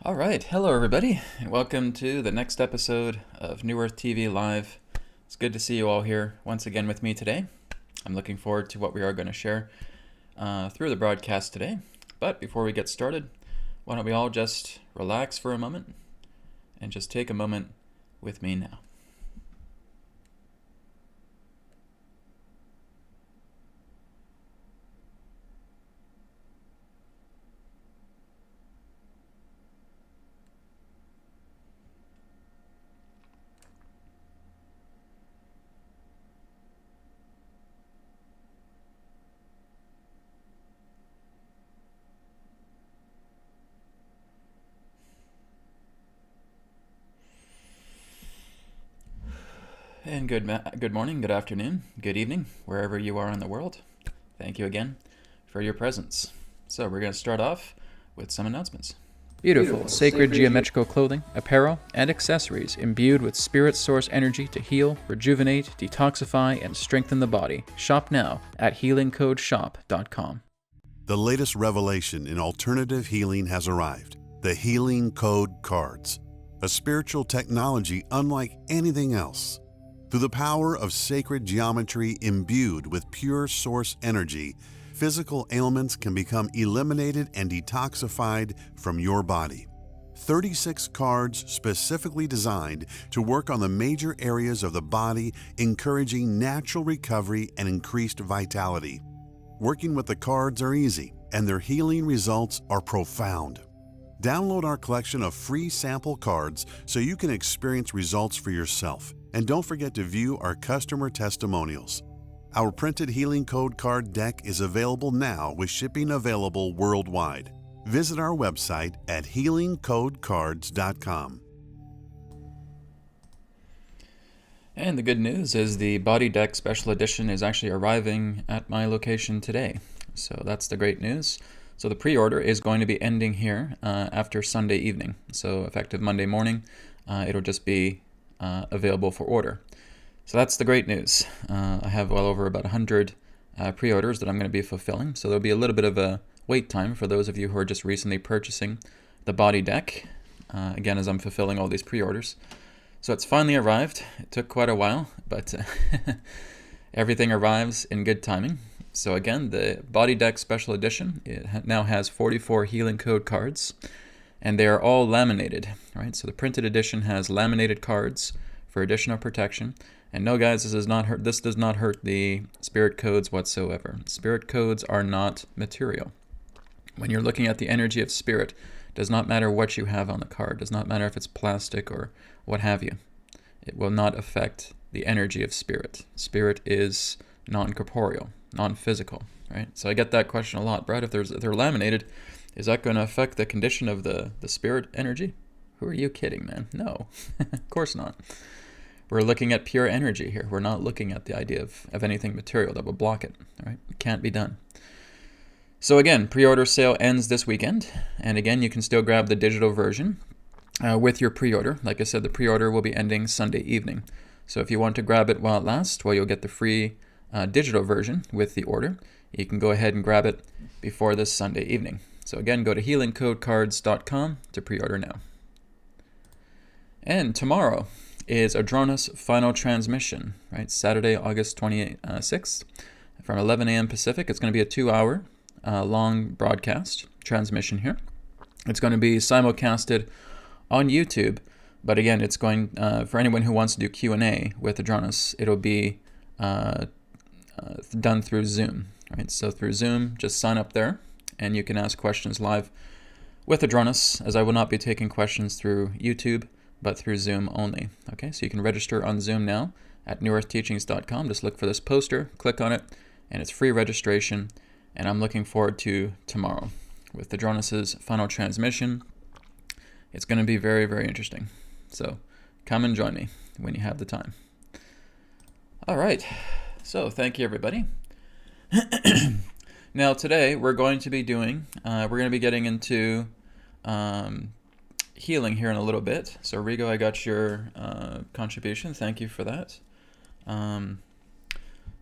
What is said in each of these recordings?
All right, hello everybody, and welcome to the next episode of New Earth TV Live. It's good to see you all here once again with me today. I'm looking forward to what we are going to share through the broadcast today. But before we get started, why don't we all just relax for a moment and just take a moment with me now. And good morning, good afternoon, good evening, wherever you are in the world. Thank you again for your presence. So we're going to start off with some announcements. Beautiful, sacred geometrical clothing, apparel, and accessories imbued with spirit source energy to heal, rejuvenate, detoxify, and strengthen the body. Shop now at healingcodeshop.com. The latest revelation in alternative healing has arrived. The Healing Code Cards, a spiritual technology unlike anything else. Through the power of sacred geometry imbued with pure source energy, physical ailments can become eliminated and detoxified from your body. 36 cards specifically designed to work on the major areas of the body, encouraging natural recovery and increased vitality. Working with the cards are easy, and their healing results are profound. Download our collection of free sample cards so you can experience results for yourself. And don't forget to view our customer testimonials. Our printed Healing Code card deck is available now with shipping available worldwide. Visit our website at healingcodecards.com. And the good news is the Body Deck Special Edition is actually arriving at my location today. So that's the great news. So the pre-order is going to be ending here after Sunday evening. So effective Monday morning, it'll just be available for order. So that's the great news. I have well over about 100 pre-orders that I'm going to be fulfilling. So there'll be a little bit of a wait time for those of you who are just recently purchasing the Body Deck, again, as I'm fulfilling all these pre-orders. So it's finally arrived. It took quite a while, but everything arrives in good timing. So again, the Body Deck Special Edition, it now has 44 Healing Code cards, and they are all laminated, right? So the printed edition has laminated cards for additional protection. And no, guys, this does not hurt the spirit codes whatsoever. Spirit codes are not material. When you're looking at the energy of spirit, it does not matter what you have on the card. It does not matter if it's plastic or what have you. It will not affect the energy of spirit. Spirit is non-corporeal, non-physical, right? So I get that question a lot, Brad. If they're laminated, is that going to affect the condition of the spirit energy? Who are you kidding, man? No, of course not. We're looking at pure energy here. We're not looking at the idea of anything material that will block it, right? It can't be done. So again, pre-order sale ends this weekend. And again, you can still grab the digital version with your pre-order. Like I said, the pre-order will be ending Sunday evening. So if you want to grab it while it lasts, well, you'll get the free digital version with the order. You can go ahead and grab it before this Sunday evening. So again, go to healingcodecards.com to pre-order now. And tomorrow is Adronis final transmission, right? Saturday, August 26th from 11 a.m. Pacific. It's going to be a 2-hour long broadcast transmission here. It's going to be simulcasted on YouTube, but again, it's going for anyone who wants to do Q&A with Adronis, it'll be done through Zoom, right? So through Zoom, just sign up there, and you can ask questions live with Adronis, as I will not be taking questions through YouTube, but through Zoom only. Okay, so you can register on Zoom now at newearthteachings.com. Just look for this poster, click on it, and it's free registration. And I'm looking forward to tomorrow with Adronis's final transmission. It's going to be very, very interesting. So come and join me when you have the time. All right, so thank you, everybody. Now today we're going to be getting into healing here in a little bit. So Rigo, I got your contribution. Thank you for that.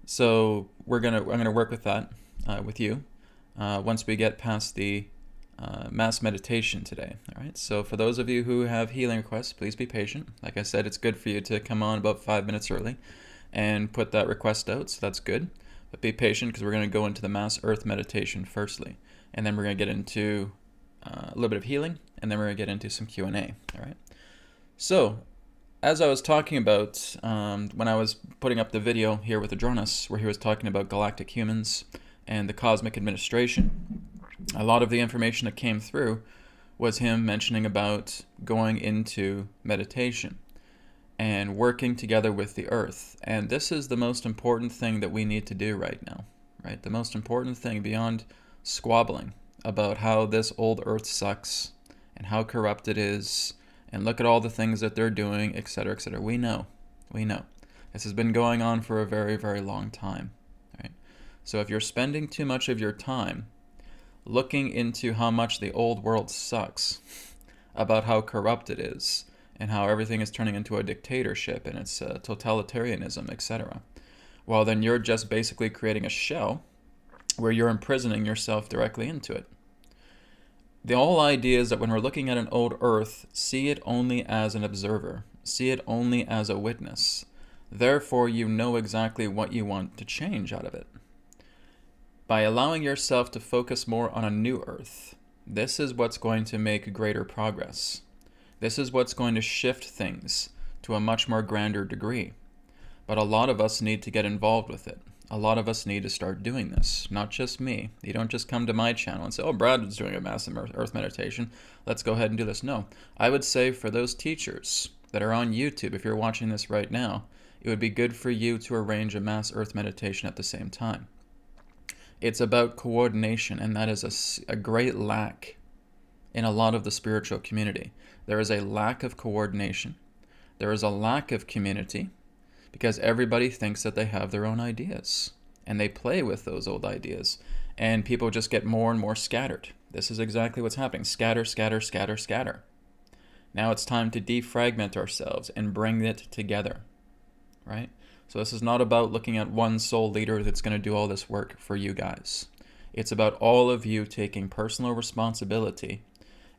So I'm gonna work with that with you once we get past the mass meditation today. All right. So for those of you who have healing requests, please be patient. Like I said, it's good for you to come on about 5 minutes early and put that request out. So that's good. But be patient because we're going to go into the mass earth meditation firstly, and then we're going to get into a little bit of healing, and then we're going to get into some Q&A. All right. So as I was talking about when I was putting up the video here with Adronis, where he was talking about galactic humans and the cosmic administration, a lot of the information that came through was him mentioning about going into meditation and working together with the earth. And this is the most important thing that we need to do right now, right? The most important thing beyond squabbling about how this old earth sucks and how corrupt it is and look at all the things that they're doing, etc., etc. We know. This has been going on for a very, very long time, right? So if you're spending too much of your time looking into how much the old world sucks, about how corrupt it is, and how everything is turning into a dictatorship and it's totalitarianism, etc., well, then you're just basically creating a shell where you're imprisoning yourself directly into it. The whole idea is that when we're looking at an old earth, see it only as an observer, see it only as a witness. Therefore, you know exactly what you want to change out of it. By allowing yourself to focus more on a new earth, this is what's going to make greater progress. This is what's going to shift things to a much more grander degree. But a lot of us need to get involved with it. A lot of us need to start doing this, not just me. You don't just come to my channel and say, oh, Brad is doing a massive earth meditation. Let's go ahead and do this. No, I would say for those teachers that are on YouTube, if you're watching this right now, it would be good for you to arrange a mass earth meditation at the same time. It's about coordination, and that is a great lack in a lot of the spiritual community. There is a lack of coordination. There is a lack of community because everybody thinks that they have their own ideas, and they play with those old ideas, and people just get more and more scattered. This is exactly what's happening. Scatter, scatter, scatter, scatter. Now it's time to defragment ourselves and bring it together, right? So this is not about looking at one sole leader that's going to do all this work for you guys. It's about all of you taking personal responsibility.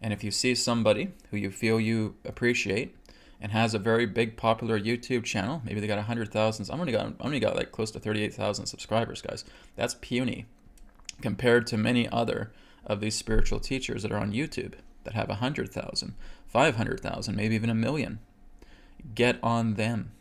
And if you see somebody who you feel you appreciate and has a very big popular YouTube channel, maybe they got 100,000. I'm only got like close to 38,000 subscribers, guys. That's puny compared to many other of these spiritual teachers that are on YouTube that have 100,000, 500,000, maybe even 1 million. Get on them,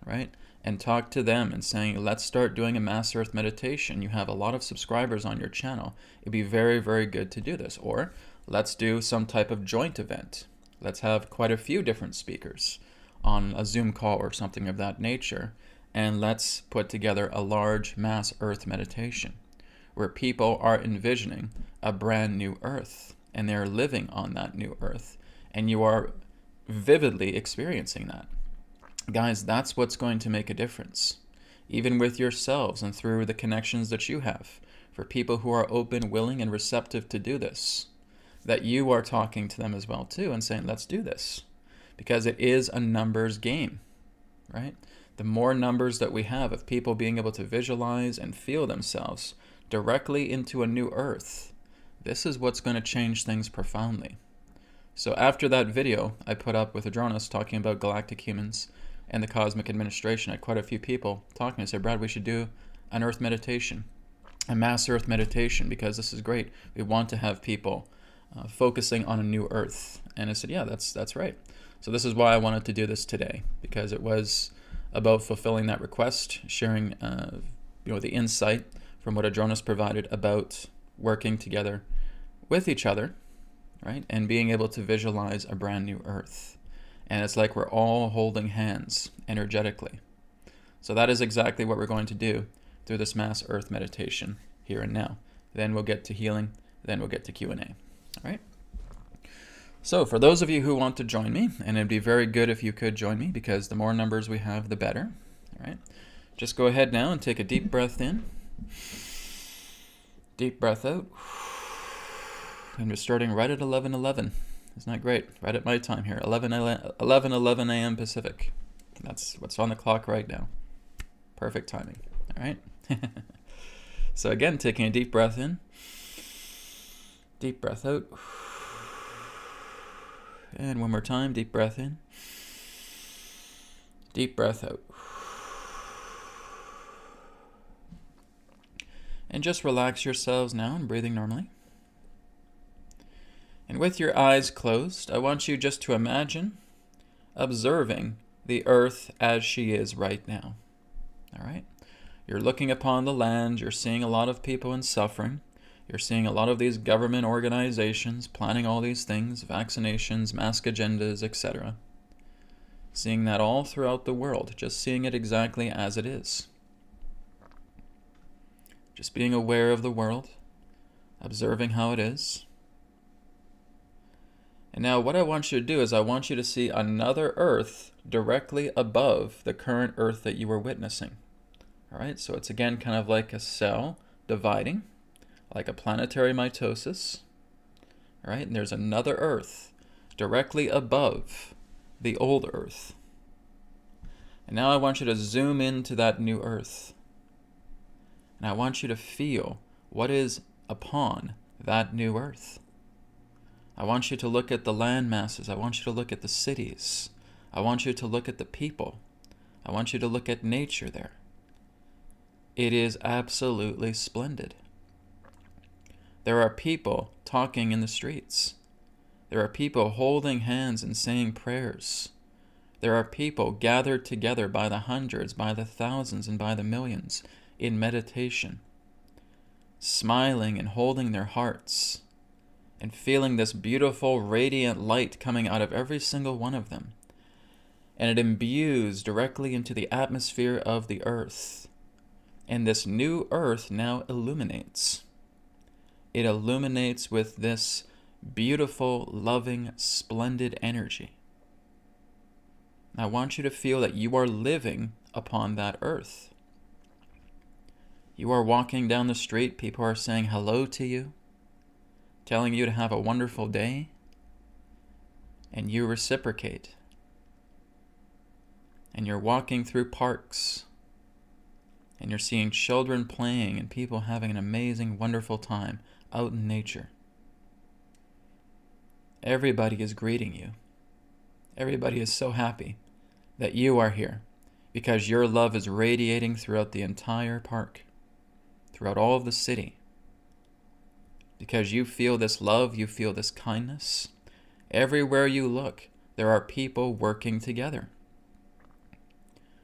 right? And talk to them and saying, let's start doing a mass earth meditation. You have a lot of subscribers on your channel. It'd be very, very good to do this. Or let's do some type of joint event. Let's have quite a few different speakers on a Zoom call or something of that nature. And let's put together a large mass earth meditation where people are envisioning a brand new earth and they're living on that new earth. And you are vividly experiencing that. Guys, that's what's going to make a difference, even with yourselves and through the connections that you have, for people who are open, willing, and receptive to do this, that you are talking to them as well too and saying, let's do this, because it is a numbers game, right? The more numbers that we have of people being able to visualize and feel themselves directly into a new earth, this is what's going to change things profoundly. So after that video I put up with Adronis talking about galactic humans and the cosmic administration, I had quite a few people talking. I said, Brad, we should do an earth meditation, a mass earth meditation, because this is great. We want to have people focusing on a new earth. And I said, yeah, that's right. So this is why I wanted to do this today, because it was about fulfilling that request, sharing the insight from what Adronis provided about working together with each other, right? And being able to visualize a brand new earth. And it's like we're all holding hands energetically. So that is exactly what we're going to do through this mass earth meditation here and now. Then we'll get to healing. Then we'll get to Q&A. All right? So for those of you who want to join me, and it'd be very good if you could join me, because the more numbers we have, the better. All right? Just go ahead now and take a deep breath in. Deep breath out. And we're starting right at 11:11. Isn't that great? Right at my time here, 11 a.m. Pacific. That's what's on the clock right now. Perfect timing. All right? So again, taking a deep breath in. Deep breath out. And one more time, deep breath in. Deep breath out. And just relax yourselves now and breathing normally. And with your eyes closed, I want you just to imagine observing the earth as she is right now. All right? You're looking upon the land, you're seeing a lot of people in suffering. You're seeing a lot of these government organizations planning all these things, vaccinations, mask agendas, etc. Seeing that all throughout the world, just seeing it exactly as it is. Just being aware of the world, observing how it is. And now what I want you to do is I want you to see another earth directly above the current earth that you were witnessing. All right, so it's again kind of like a cell dividing, like a planetary mitosis. All right, and there's another earth directly above the old earth. And now I want you to zoom into that new earth. And I want you to feel what is upon that new earth. I want you to look at the land masses. I want you to look at the cities. I want you to look at the people. I want you to look at nature there. It is absolutely splendid. There are people talking in the streets. There are people holding hands and saying prayers. There are people gathered together by the hundreds, by the thousands, and by the millions in meditation, smiling and holding their hearts, and feeling this beautiful, radiant light coming out of every single one of them. And it imbues directly into the atmosphere of the earth. And this new earth now illuminates. It illuminates with this beautiful, loving, splendid energy. I want you to feel that you are living upon that earth. You are walking down the street, people are saying hello to you, telling you to have a wonderful day, and you reciprocate. And you're walking through parks, and you're seeing children playing and people having an amazing, wonderful time out in nature. Everybody is greeting you. Everybody is so happy that you are here because your love is radiating throughout the entire park, throughout all of the city. Because you feel this love, you feel this kindness. Everywhere you look, there are people working together.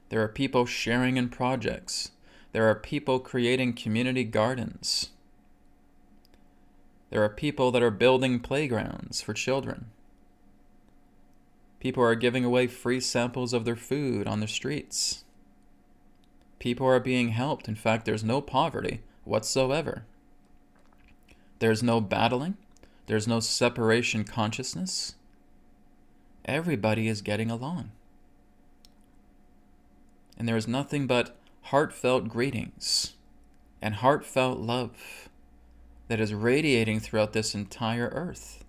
There are people sharing in projects. There are people creating community gardens. There are people that are building playgrounds for children. People are giving away free samples of their food on the streets. People are being helped. In fact, there's no poverty whatsoever. There's no battling. There's no separation consciousness. Everybody is getting along. And there is nothing but heartfelt greetings and heartfelt love that is radiating throughout this entire earth.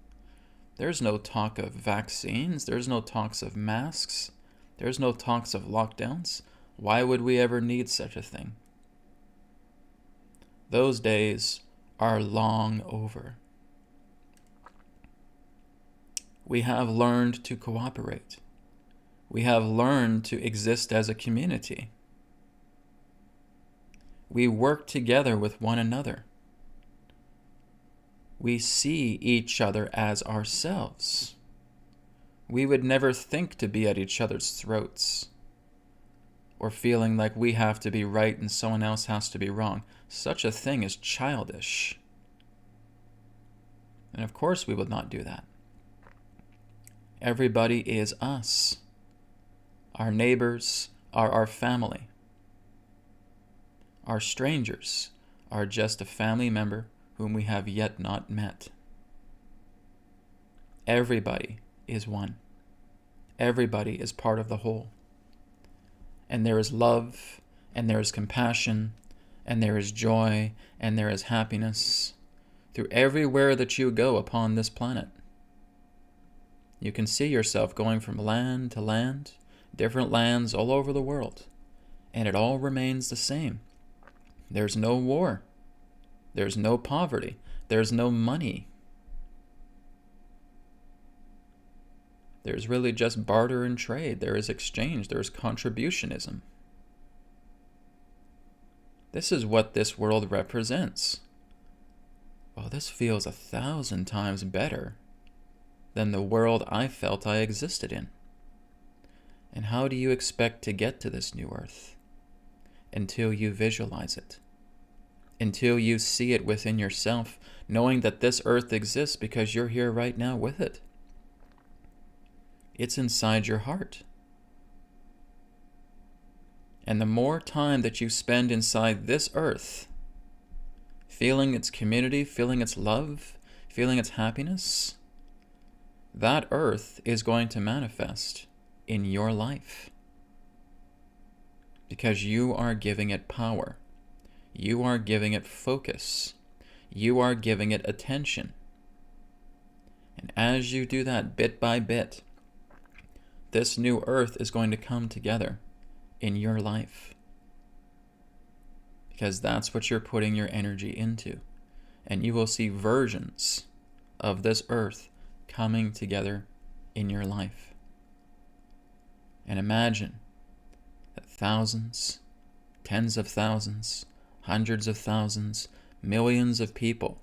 There's no talk of vaccines. There's no talks of masks. There's no talks of lockdowns. Why would we ever need such a thing? Those days are long over. We have learned to cooperate. We have learned to exist as a community. We work together with one another. We see each other as ourselves. We would never think to be at each other's throats or feeling like we have to be right and someone else has to be wrong. Such a thing is childish. And of course we would not do that. Everybody is us. Our neighbors are our family. Our strangers are just a family member whom we have yet not met. Everybody is one. Everybody is part of the whole. And there is love, and there is compassion, and there is joy, and there is happiness through everywhere that you go upon this planet. You can see yourself going from land to land, different lands all over the world, and it all remains the same. There's no war. There's no poverty. There's no money. There's really just barter and trade. There is exchange. There is contributionism. This is what this world represents. Well, this feels 1,000 times better than the world I felt I existed in. And how do you expect to get to this new earth? Until you visualize it. Until you see it within yourself, knowing that this earth exists because you're here right now with it. It's inside your heart. And the more time that you spend inside this earth, feeling its community, feeling its love, feeling its happiness, that earth is going to manifest in your life. Because you are giving it power. You are giving it focus. You are giving it attention. And as you do that bit by bit, this new earth is going to come together in your life. Because that's what you're putting your energy into. And you will see versions of this earth coming together in your life. And imagine that thousands, tens of thousands, hundreds of thousands, millions of people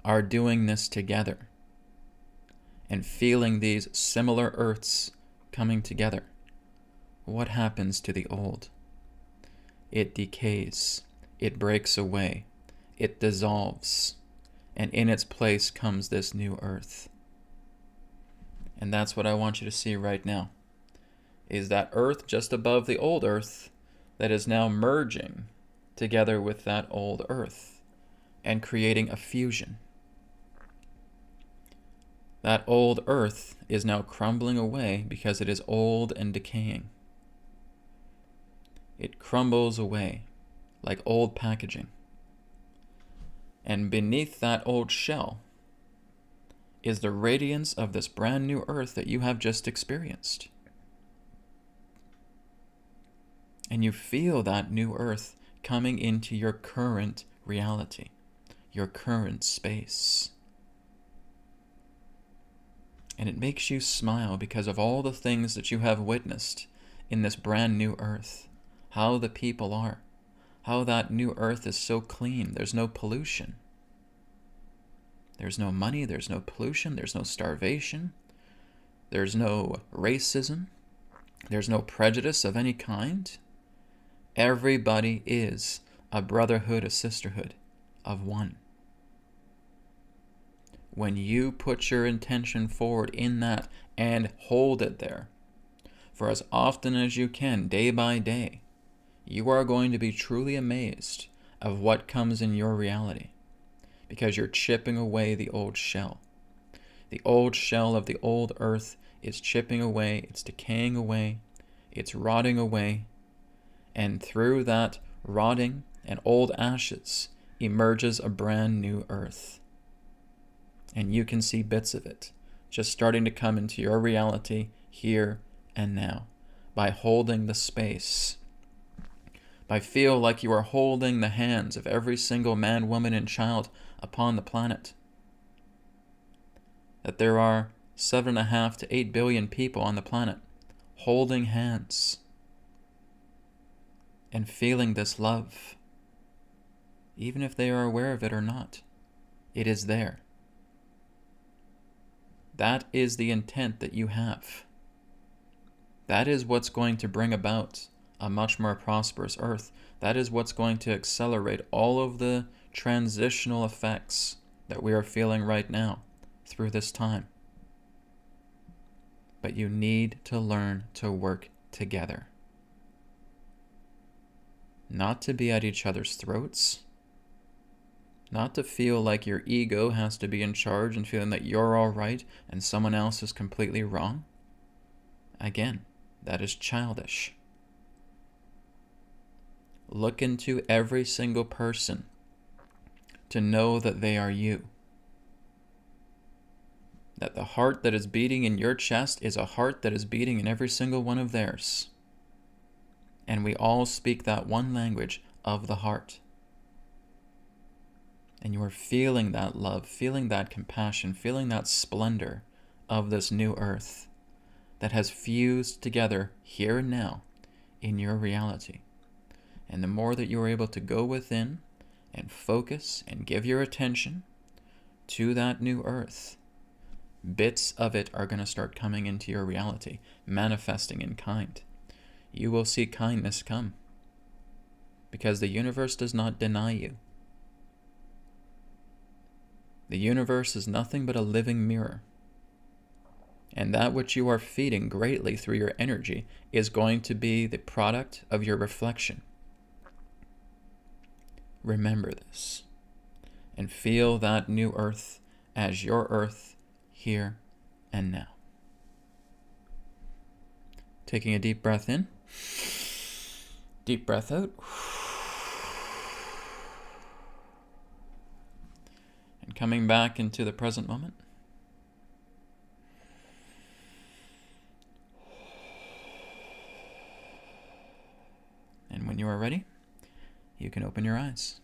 are doing this together and feeling these similar earths coming together. What happens to the old? It decays, it breaks away, it dissolves, and in its place comes this new earth. And that's what I want you to see right now, is that earth just above the old earth that is now merging together with that old earth and creating a fusion. That old earth is now crumbling away because it is old and decaying. It crumbles away like old packaging. And beneath that old shell is the radiance of this brand new earth that you have just experienced. And you feel that new earth coming into your current reality, your current space. And it makes you smile because of all the things that you have witnessed in this brand new earth. How the people are. How that new earth is so clean. There's no pollution. There's no money. There's no pollution. There's no starvation. There's no racism. There's no prejudice of any kind. Everybody is a brotherhood, a sisterhood of one. When you put your intention forward in that and hold it there for as often as you can, day by day, you are going to be truly amazed of what comes in your reality, because you're chipping away the old shell. The old shell of the old earth is chipping away, it's decaying away, it's rotting away, and through that rotting and old ashes emerges a brand new earth. And you can see bits of it just starting to come into your reality here and now by holding the space. By feel like you are holding the hands of every single man, woman, and child upon the planet. That there are 7.5 to 8 billion people on the planet holding hands and feeling this love. Even if they are aware of it or not, it is there. That is the intent that you have. That is what's going to bring about a much more prosperous earth. That is what's going to accelerate all of the transitional effects that we are feeling right now through this time. But you need to learn to work together. Not to be at each other's throats. Not to feel like your ego has to be in charge and feeling that you're all right and someone else is completely wrong. Again, that is childish. Look into every single person to know that they are you. That the heart that is beating in your chest is a heart that is beating in every single one of theirs. And we all speak that one language of the heart. And you are feeling that love, feeling that compassion, feeling that splendor of this new earth. that has fused together here and now in your reality. And the more that you are able to go within and focus and give your attention to that new earth, bits of it are going to start coming into your reality, manifesting in kind. You will see kindness come, because the universe does not deny you. The universe is nothing but a living mirror. And that which you are feeding greatly through your energy is going to be the product of your reflection. Remember this, and feel that new earth as your earth here and now. Taking a deep breath in, deep breath out, and coming back into the present moment. And when you are ready, you can open your eyes.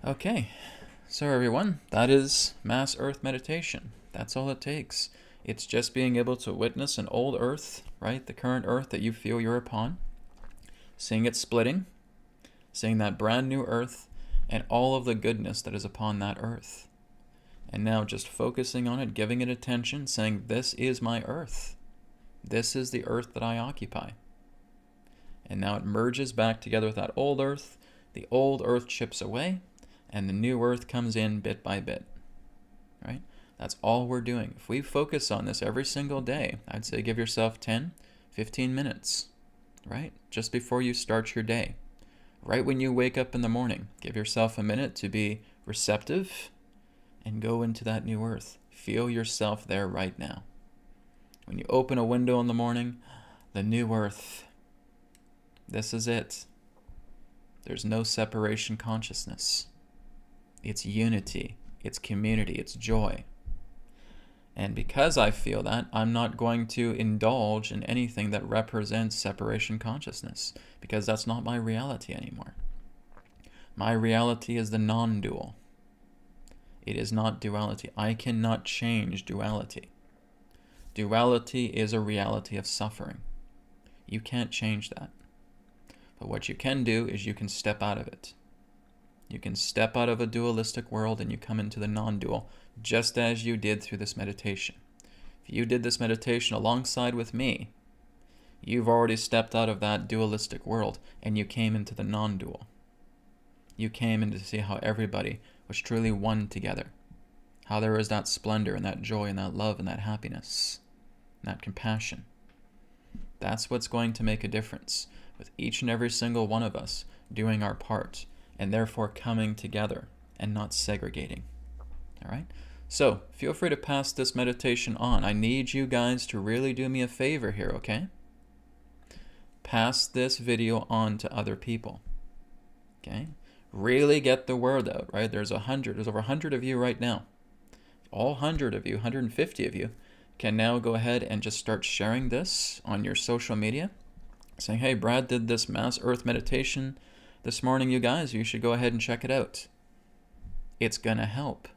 Okay, so everyone, that is Mass Earth Meditation. That's all it takes. It's just being able to witness an old Earth, right? The current Earth that you feel you're upon, seeing it splitting, seeing that brand new Earth, and all of the goodness that is upon that Earth. And now just focusing on it, giving it attention, saying, this is my Earth. This is the Earth that I occupy. And now it merges back together with that old Earth. The old Earth chips away, and the new Earth comes in bit by bit, right? That's all we're doing. If we focus on this every single day, I'd say give yourself 10, 15 minutes, right? Just before you start your day. Right when you wake up in the morning, give yourself a minute to be receptive and go into that new Earth. Feel yourself there right now. When you open a window in the morning, the new Earth, this is it. There's no separation consciousness. It's unity, it's community, it's joy. And because I feel that, I'm not going to indulge in anything that represents separation consciousness, because that's not my reality anymore. My reality is the non-dual. It is not duality. I cannot change duality. Duality is a reality of suffering. You can't change that. But what you can do is you can step out of it. You can step out of a dualistic world and you come into the non-dual, just as you did through this meditation. If you did this meditation alongside with me, you've already stepped out of that dualistic world and you came into the non-dual. You came in to see how everybody was truly one together. How there is that splendor and that joy and that love and that happiness, and that compassion. That's what's going to make a difference, with each and every single one of us doing our part, and therefore coming together and not segregating. All right? So feel free to pass this meditation on. I need you guys to really do me a favor here, okay? Pass this video on to other people, okay? Really get the word out, right? There's over 100 of you right now. All 100 of you, 150 of you, can now go ahead and just start sharing this on your social media, saying, hey, Brad did this Mass Earth Meditation this morning, you guys. You should go ahead and check it out. It's going to help,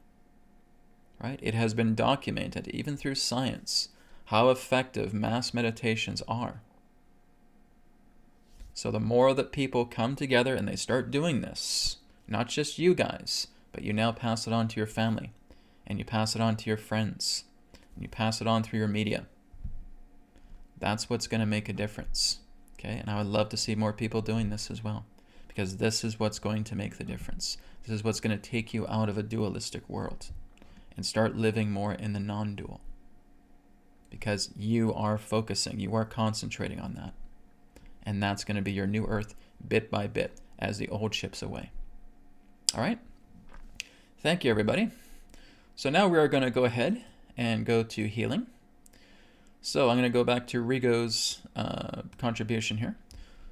right? It has been documented, even through science, how effective mass meditations are. So the more that people come together and they start doing this, not just you guys, but you now pass it on to your family, and you pass it on to your friends, and you pass it on through your media. That's what's going to make a difference, okay? And I would love to see more people doing this as well, because this is what's going to make the difference. This is what's going to take you out of a dualistic world and start living more in the non-dual, because you are focusing, you are concentrating on that. And that's going to be your new earth bit by bit as the old chips away. All right? Thank you, everybody. So now we are going to go ahead and go to healing. So I'm going to go back to Rigo's contribution here.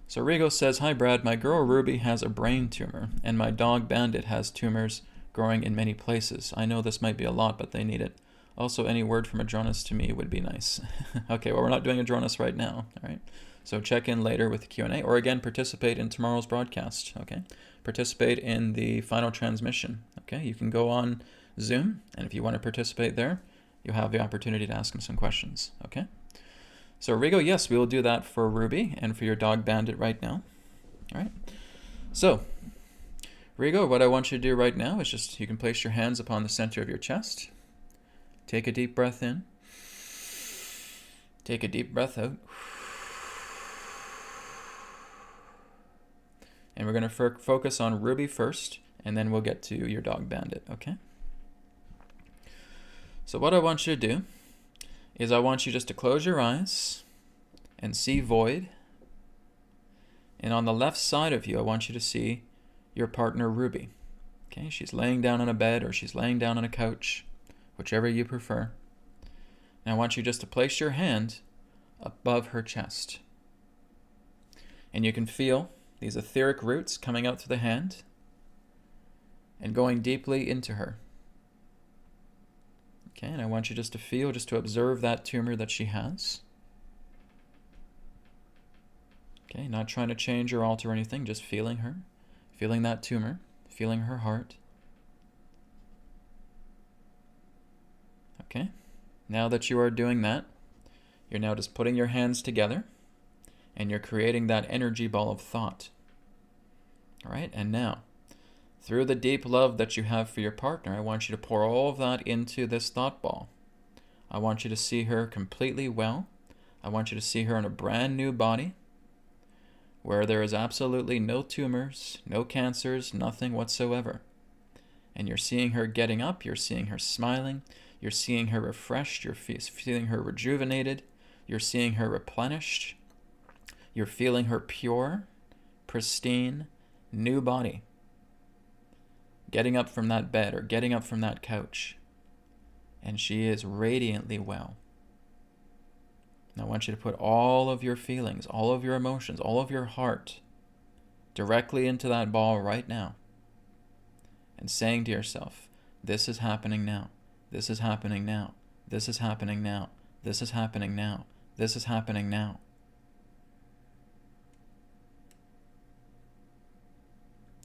So Rigo says, hi, Brad. My girl Ruby has a brain tumor, and my dog Bandit has tumors growing in many places. I know this might be a lot, but they need it. Also, any word from Adronis to me would be nice. Okay, well, we're not doing Adronis right now, all right? So check in later with the Q&A, or again, participate in tomorrow's broadcast, okay? Participate in the final transmission, okay? You can go on Zoom. And if you want to participate there, you'll have the opportunity to ask him some questions. Okay? So Rigo, yes, we will do that for Ruby and for your dog Bandit right now. All right? So, Rigo, what I want you to do right now is just, you can place your hands upon the center of your chest. Take a deep breath in. Take a deep breath out. And we're going to focus on Ruby first, and then we'll get to your dog Bandit, okay? So what I want you to do is I want you just to close your eyes and see void. And on the left side of you, I want you to see your partner Ruby. Okay, she's laying down on a bed or she's laying down on a couch, whichever you prefer. And I want you just to place your hand above her chest. And you can feel these etheric roots coming out through the hand and going deeply into her. Okay, and I want you just to feel, just to observe that tumor that she has. Okay, not trying to change or alter anything, just feeling her, feeling that tumor, feeling her heart. Okay, now that you are doing that, you're now just putting your hands together and you're creating that energy ball of thought. All right, and now, through the deep love that you have for your partner, I want you to pour all of that into this thought ball. I want you to see her completely well. I want you to see her in a brand new body where there is absolutely no tumors, no cancers, nothing whatsoever. And you're seeing her getting up, you're seeing her smiling, you're seeing her refreshed, you're feeling her rejuvenated, you're seeing her replenished, you're feeling her pure, pristine, new body. Getting up from that bed or getting up from that couch. And she is radiantly well. Now I want you to put all of your feelings, all of your emotions, all of your heart directly into that ball right now. And saying to yourself, this is happening now. This is happening now. This is happening now. This is happening now. This is happening now.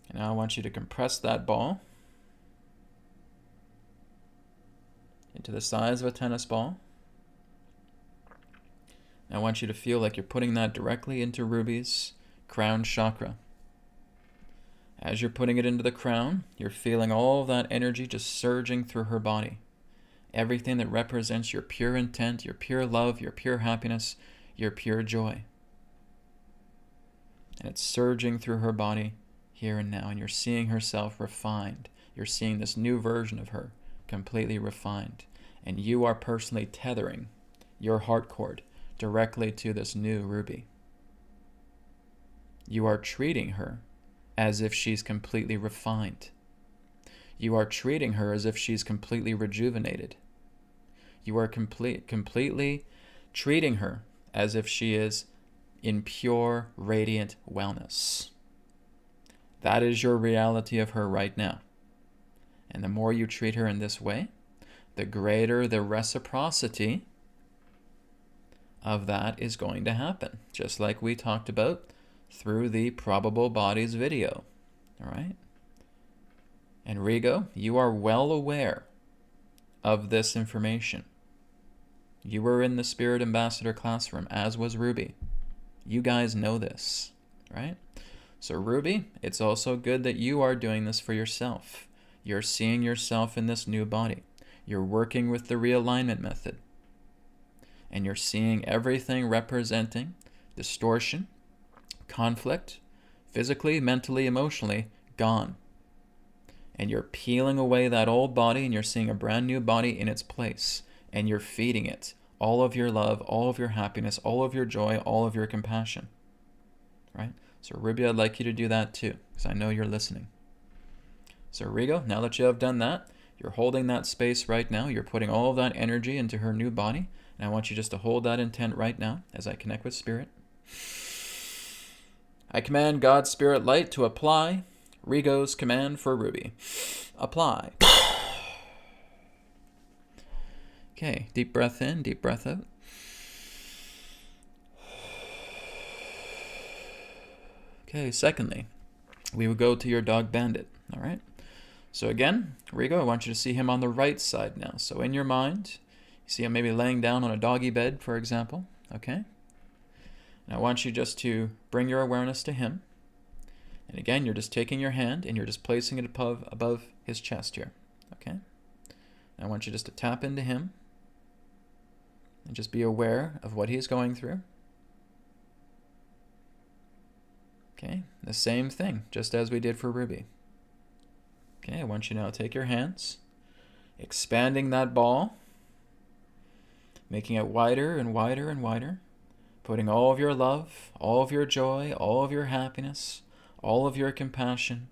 And now I want you to compress that ball into the size of a tennis ball. And I want you to feel like you're putting that directly into Ruby's crown chakra. As you're putting it into the crown, you're feeling all of that energy just surging through her body. Everything that represents your pure intent, your pure love, your pure happiness, your pure joy. And it's surging through her body here and now, and you're seeing herself refined. You're seeing this new version of her, completely refined. And you are personally tethering your heart cord directly to this new Ruby. You are treating her as if she's completely refined. You are treating her as if she's completely rejuvenated. You are completely treating her as if she is in pure, radiant wellness. That is your reality of her right now. And the more you treat her in this way, the greater the reciprocity of that is going to happen. Just like we talked about through the probable bodies video. All right? And Rigo, you are well aware of this information. You were in the Spirit Ambassador classroom, as was Ruby. You guys know this, right? So Ruby, it's also good that you are doing this for yourself. You're seeing yourself in this new body. You're working with the realignment method. And you're seeing everything representing distortion, conflict, physically, mentally, emotionally, gone. And you're peeling away that old body and you're seeing a brand new body in its place. And you're feeding it all of your love, all of your happiness, all of your joy, all of your compassion. Right? So Ruby, I'd like you to do that too, because I know you're listening. So Rigo, now that you have done that, you're holding that space right now. You're putting all of that energy into her new body. And I want you just to hold that intent right now as I connect with Spirit. I command God's Spirit Light to apply Rigo's command for Ruby. Apply. Okay, deep breath in, deep breath out. Okay, secondly, we will go to your dog Bandit, all right? So again, Rigo, I want you to see him on the right side now. So in your mind, you see him maybe laying down on a doggy bed, for example. Okay? And I want you just to bring your awareness to him. And again, you're just taking your hand and you're just placing it above his chest here. Okay? And I want you just to tap into him and just be aware of what he's going through. Okay? The same thing, just as we did for Ruby. Okay, I want you now to take your hands, expanding that ball, making it wider and wider and wider, putting all of your love, all of your joy, all of your happiness, all of your compassion,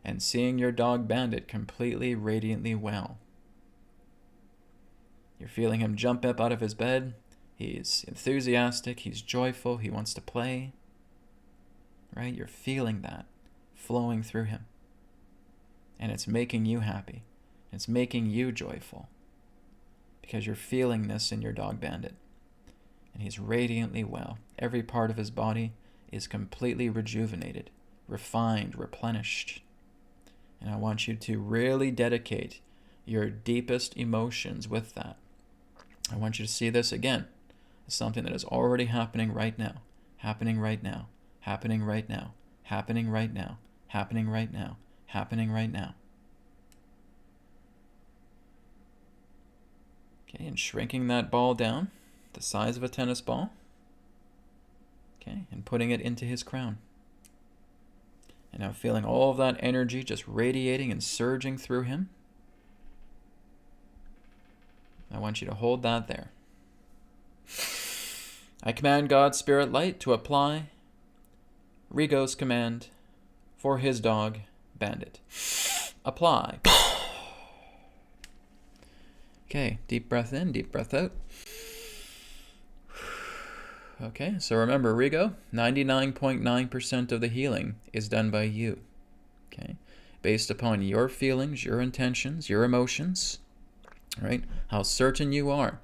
and seeing your dog Bandit completely radiantly well. You're feeling him jump up out of his bed. He's enthusiastic, he's joyful, he wants to play. Right? You're feeling that flowing through him. And it's making you happy. It's making you joyful. Because you're feeling this in your dog Bandit. And he's radiantly well. Every part of his body is completely rejuvenated, refined, replenished. And I want you to really dedicate your deepest emotions with that. I want you to see this again as something that is already happening right now. Happening right now. Happening right now. Happening right now. Happening right now. Happening right now. Okay, and shrinking that ball down, the size of a tennis ball. Okay, and putting it into his crown. And now feeling all of that energy just radiating and surging through him. I want you to hold that there. I command God's Spirit Light to apply Rigo's command for his dog, Bandit. Apply. Okay, deep breath in, deep breath out. Okay, so remember, Rigo, 99.9% of the healing is done by you. Okay, based upon your feelings, your intentions, your emotions, right? How certain you are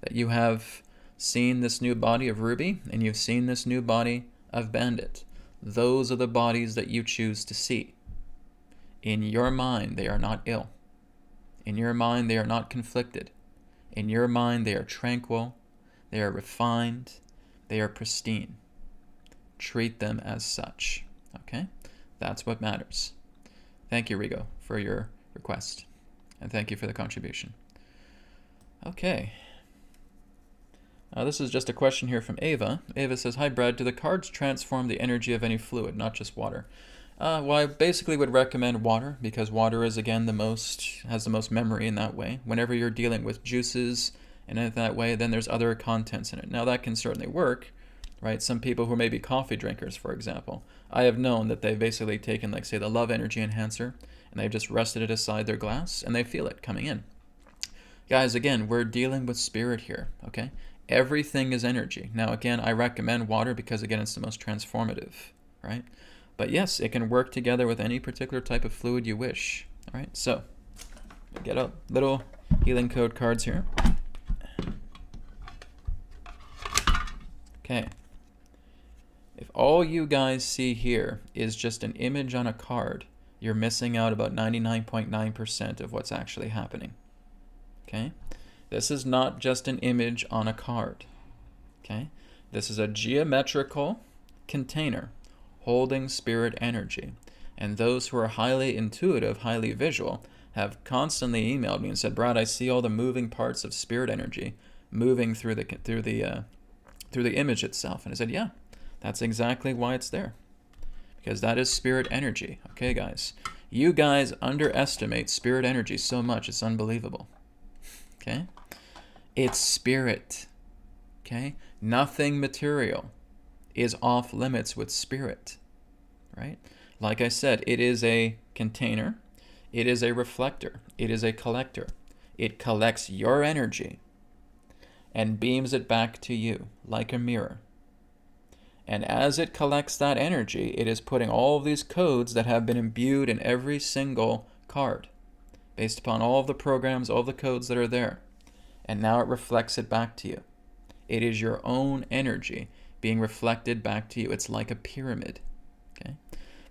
that you have seen this new body of Ruby and you've seen this new body of Bandit. Those are the bodies that you choose to see. In your mind, they are not ill. In your mind, they are not conflicted. In your mind, they are tranquil. They are refined. They are pristine. Treat them as such. Okay? That's what matters. Thank you, Rigo, for your request. And thank you for the contribution. Okay. This is just a question here from Ava. Ava says, hi, Brad. Do the cards transform the energy of any fluid, not just water? Well, I basically would recommend water because water is, again, has the most memory in that way. Whenever you're dealing with juices and in that way, then there's other contents in it. Now, that can certainly work, right? Some people who may be coffee drinkers, for example, I have known that they've basically taken, like, say, the Love Energy Enhancer, and they've just rested it aside their glass, and they feel it coming in. Guys, again, we're dealing with spirit here, okay? Everything is energy. Now, again, I recommend water because, again, it's the most transformative, right? But yes, it can work together with any particular type of fluid you wish. All right, so get out little healing code cards here. Okay. If all you guys see here is just an image on a card, you're missing out about 99.9% of what's actually happening. Okay? This is not just an image on a card. Okay? This is a geometrical container holding spirit energy. And those who are highly intuitive, highly visual, have constantly emailed me and said, Brad, I see all the moving parts of spirit energy moving through the image itself. And I said, yeah, that's exactly why it's there. Because that is spirit energy. Okay, guys? You guys underestimate spirit energy so much, it's unbelievable. Okay? It's spirit. Okay? Nothing material is off limits with spirit, right? Like I said, it is a container, it is a reflector, it is a collector. It collects your energy and beams it back to you like a mirror. And as it collects that energy, it is putting all of these codes that have been imbued in every single card, based upon all of the programs, all of the codes that are there. And now it reflects it back to you. It is your own energy being reflected back to you. It's like a pyramid. Okay?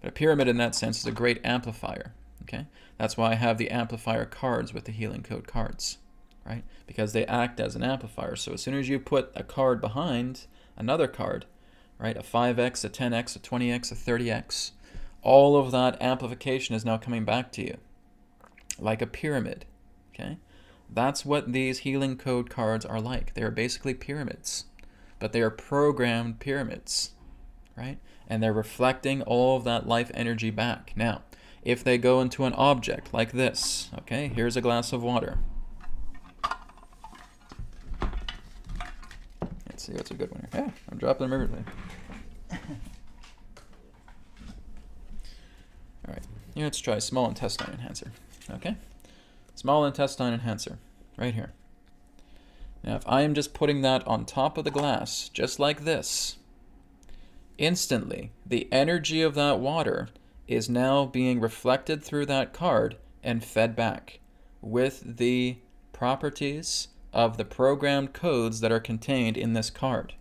But a pyramid in that sense is a great amplifier. Okay, that's why I have the amplifier cards with the healing code cards, right? Because they act as an amplifier. So as soon as you put a card behind another card, right, a 5x, a 10x, a 20x, a 30x, all of that amplification is now coming back to you like a pyramid. Okay, that's what these healing code cards are like. They're basically pyramids, but they are programmed pyramids, right? And they're reflecting all of that life energy back. Now, if they go into an object like this, okay, here's a glass of water. Let's see what's a good one here. Yeah, I'm dropping them everything. All right, here let's try small intestine enhancer. Okay, small intestine enhancer, right here. Now, if I am just putting that on top of the glass, just like this, instantly, the energy of that water is now being reflected through that card and fed back with the properties of the programmed codes that are contained in this card.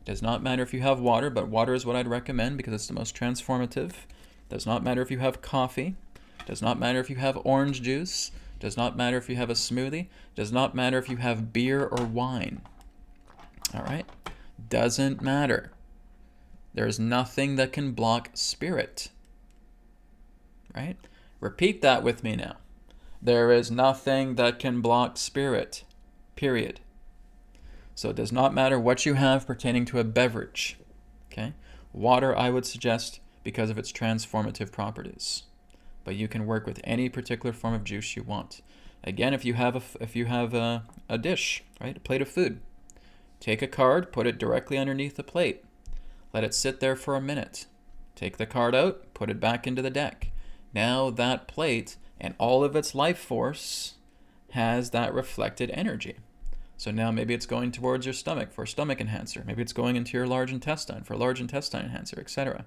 It does not matter if you have water, but water is what I'd recommend because it's the most transformative. It does not matter if you have coffee. It does not matter if you have orange juice. It does not matter if you have a smoothie. It does not matter if you have beer or wine. All right? Doesn't matter. There's nothing that can block spirit. Right? Repeat that with me now. There is nothing that can block spirit. Period. So it does not matter what you have pertaining to a beverage. Okay? Water, I would suggest, because of its transformative properties. But you can work with any particular form of juice you want. Again, if you have a dish, right, a plate of food, take a card, put it directly underneath the plate. Let it sit there for a minute. Take the card out, put it back into the deck. Now that plate and all of its life force has that reflected energy. So now maybe it's going towards your stomach for a stomach enhancer. Maybe it's going into your large intestine for a large intestine enhancer, etc.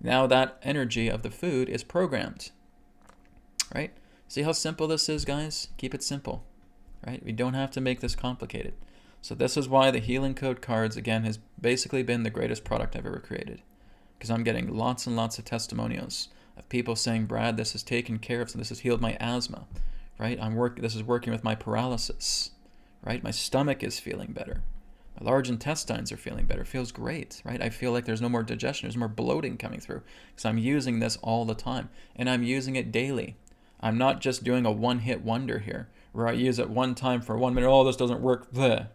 Now that energy of the food is programmed. Right? See how simple this is, guys? Keep it simple. Right? We don't have to make this complicated. So this is why the healing code cards, again, has basically been the greatest product I've ever created. Because I'm getting lots and lots of testimonials of people saying, Brad, this has taken care of, so this has healed my asthma. Right? This is working with my paralysis. Right? My stomach is feeling better. My large intestines are feeling better. It feels great, right? I feel like there's no more digestion. There's more bloating coming through because I'm using this all the time, and I'm using it daily. I'm not just doing a one-hit wonder here where I use it one time for 1 minute. Oh, this doesn't work. Bleh.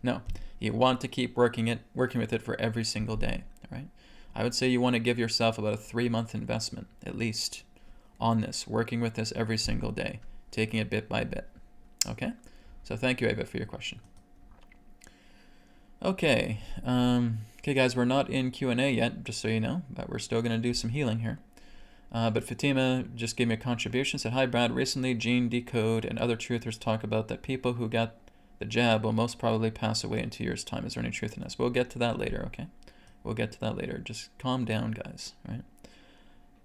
No, you want to keep working with it for every single day, right? I would say you want to give yourself about a 3-month investment, at least, on this, working with this every single day, taking it bit by bit. Okay? So thank you, Ava, for your question. Okay. Okay, guys, we're not in Q&A yet, just so you know, but we're still going to do some healing here. But Fatima just gave me a contribution, said, Hi, Brad. Recently, Gene Decode and other truthers talk about that people who got the jab will most probably pass away in 2 years' time. Is there any truth in this? We'll get to that later, okay? We'll get to that later. Just calm down, guys, right?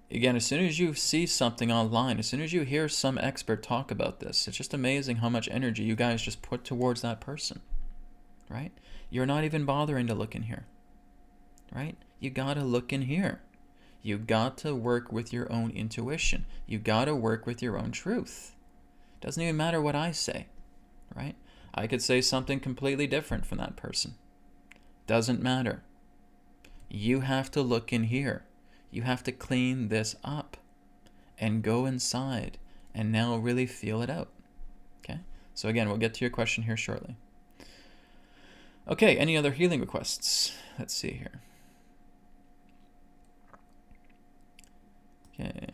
Again, as soon as you see something online, as soon as you hear some expert talk about this, it's just amazing how much energy you guys just put towards that person, right? You're not even bothering to look in here, right? You gotta look in here. You got to work with your own intuition. You got to work with your own truth. Doesn't even matter what I say, right? I could say something completely different from that person. Doesn't matter. You have to look in here. You have to clean this up and go inside and now really feel it out. Okay? So again, we'll get to your question here shortly. Okay, any other healing requests? Let's see here. Okay.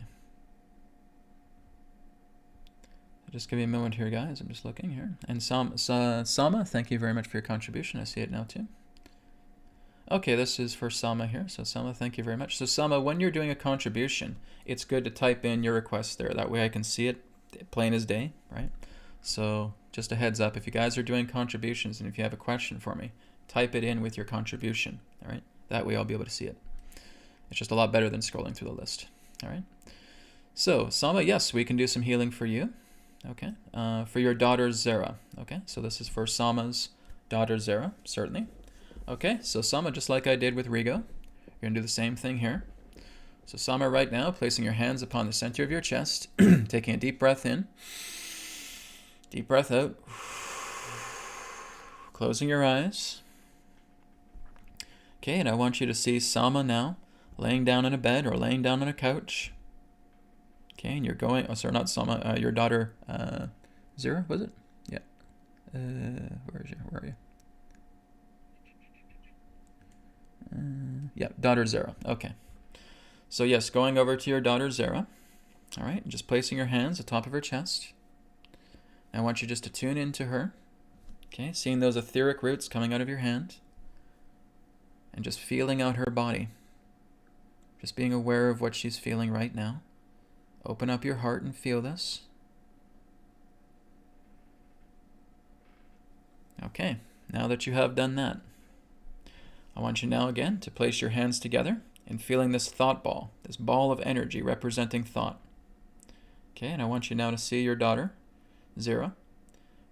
Just give me a moment here, guys. I'm just looking here. And Sama, thank you very much for your contribution. I see it now, too. Okay, this is for Sama here. So Sama, thank you very much. So Sama, when you're doing a contribution, it's good to type in your request there. That way I can see it plain as day, right? So just a heads up, if you guys are doing contributions and if you have a question for me, type it in with your contribution, all right? That way I'll be able to see it. It's just a lot better than scrolling through the list, all right? So Sama, yes, we can do some healing for you. Okay, for your daughter Zara. Okay, so this is for Sama's daughter Zara, certainly. Okay, so Sama, just like I did with Rigo, you're gonna do the same thing here. So Sama, right now, placing your hands upon the center of your chest, taking a deep breath in, deep breath out, closing your eyes. Okay, and I want you to see Sama now, laying down in a bed or laying down on a couch. Okay, and you're going, oh, sorry, not Sama, your daughter, Zara, was it? Yeah. Where are you? Yeah, daughter Zara. Okay. So yes, going over to your daughter Zara. All right, just placing your hands atop of her chest. I want you just to tune into her. Okay, seeing those etheric roots coming out of your hand. And just feeling out her body. Just being aware of what she's feeling right now. Open up your heart and feel this. Okay, now that you have done that, I want you now again to place your hands together and feeling this thought ball, this ball of energy representing thought. Okay, and I want you now to see your daughter, Zara,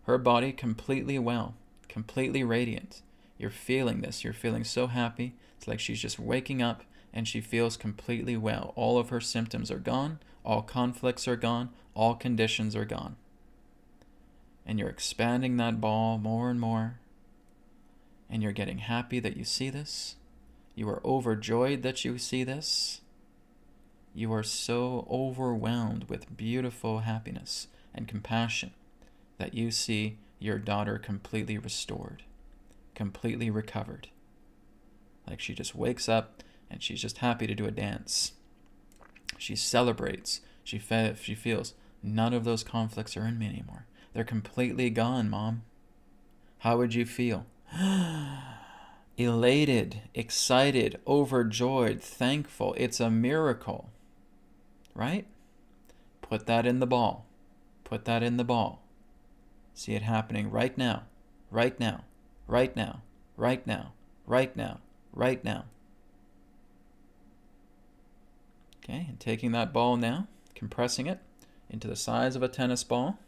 her body completely well, completely radiant. You're feeling this. You're feeling so happy. It's like she's just waking up and she feels completely well. All of her symptoms are gone. All conflicts are gone. All conditions are gone. And you're expanding that ball more and more. And you're getting happy that you see this. You are overjoyed that you see this. You are so overwhelmed with beautiful happiness and compassion that you see your daughter completely restored, completely recovered. Like she just wakes up and she's just happy to do a dance. She celebrates. She feels none of those conflicts are in me anymore. They're completely gone, Mom. How would you feel? Elated, excited, overjoyed, thankful. It's a miracle, right? Put that in the ball. Put that in the ball. See it happening right now, right now, right now, right now, right now, right now. Okay, and taking that ball now, compressing it into the size of a tennis ball,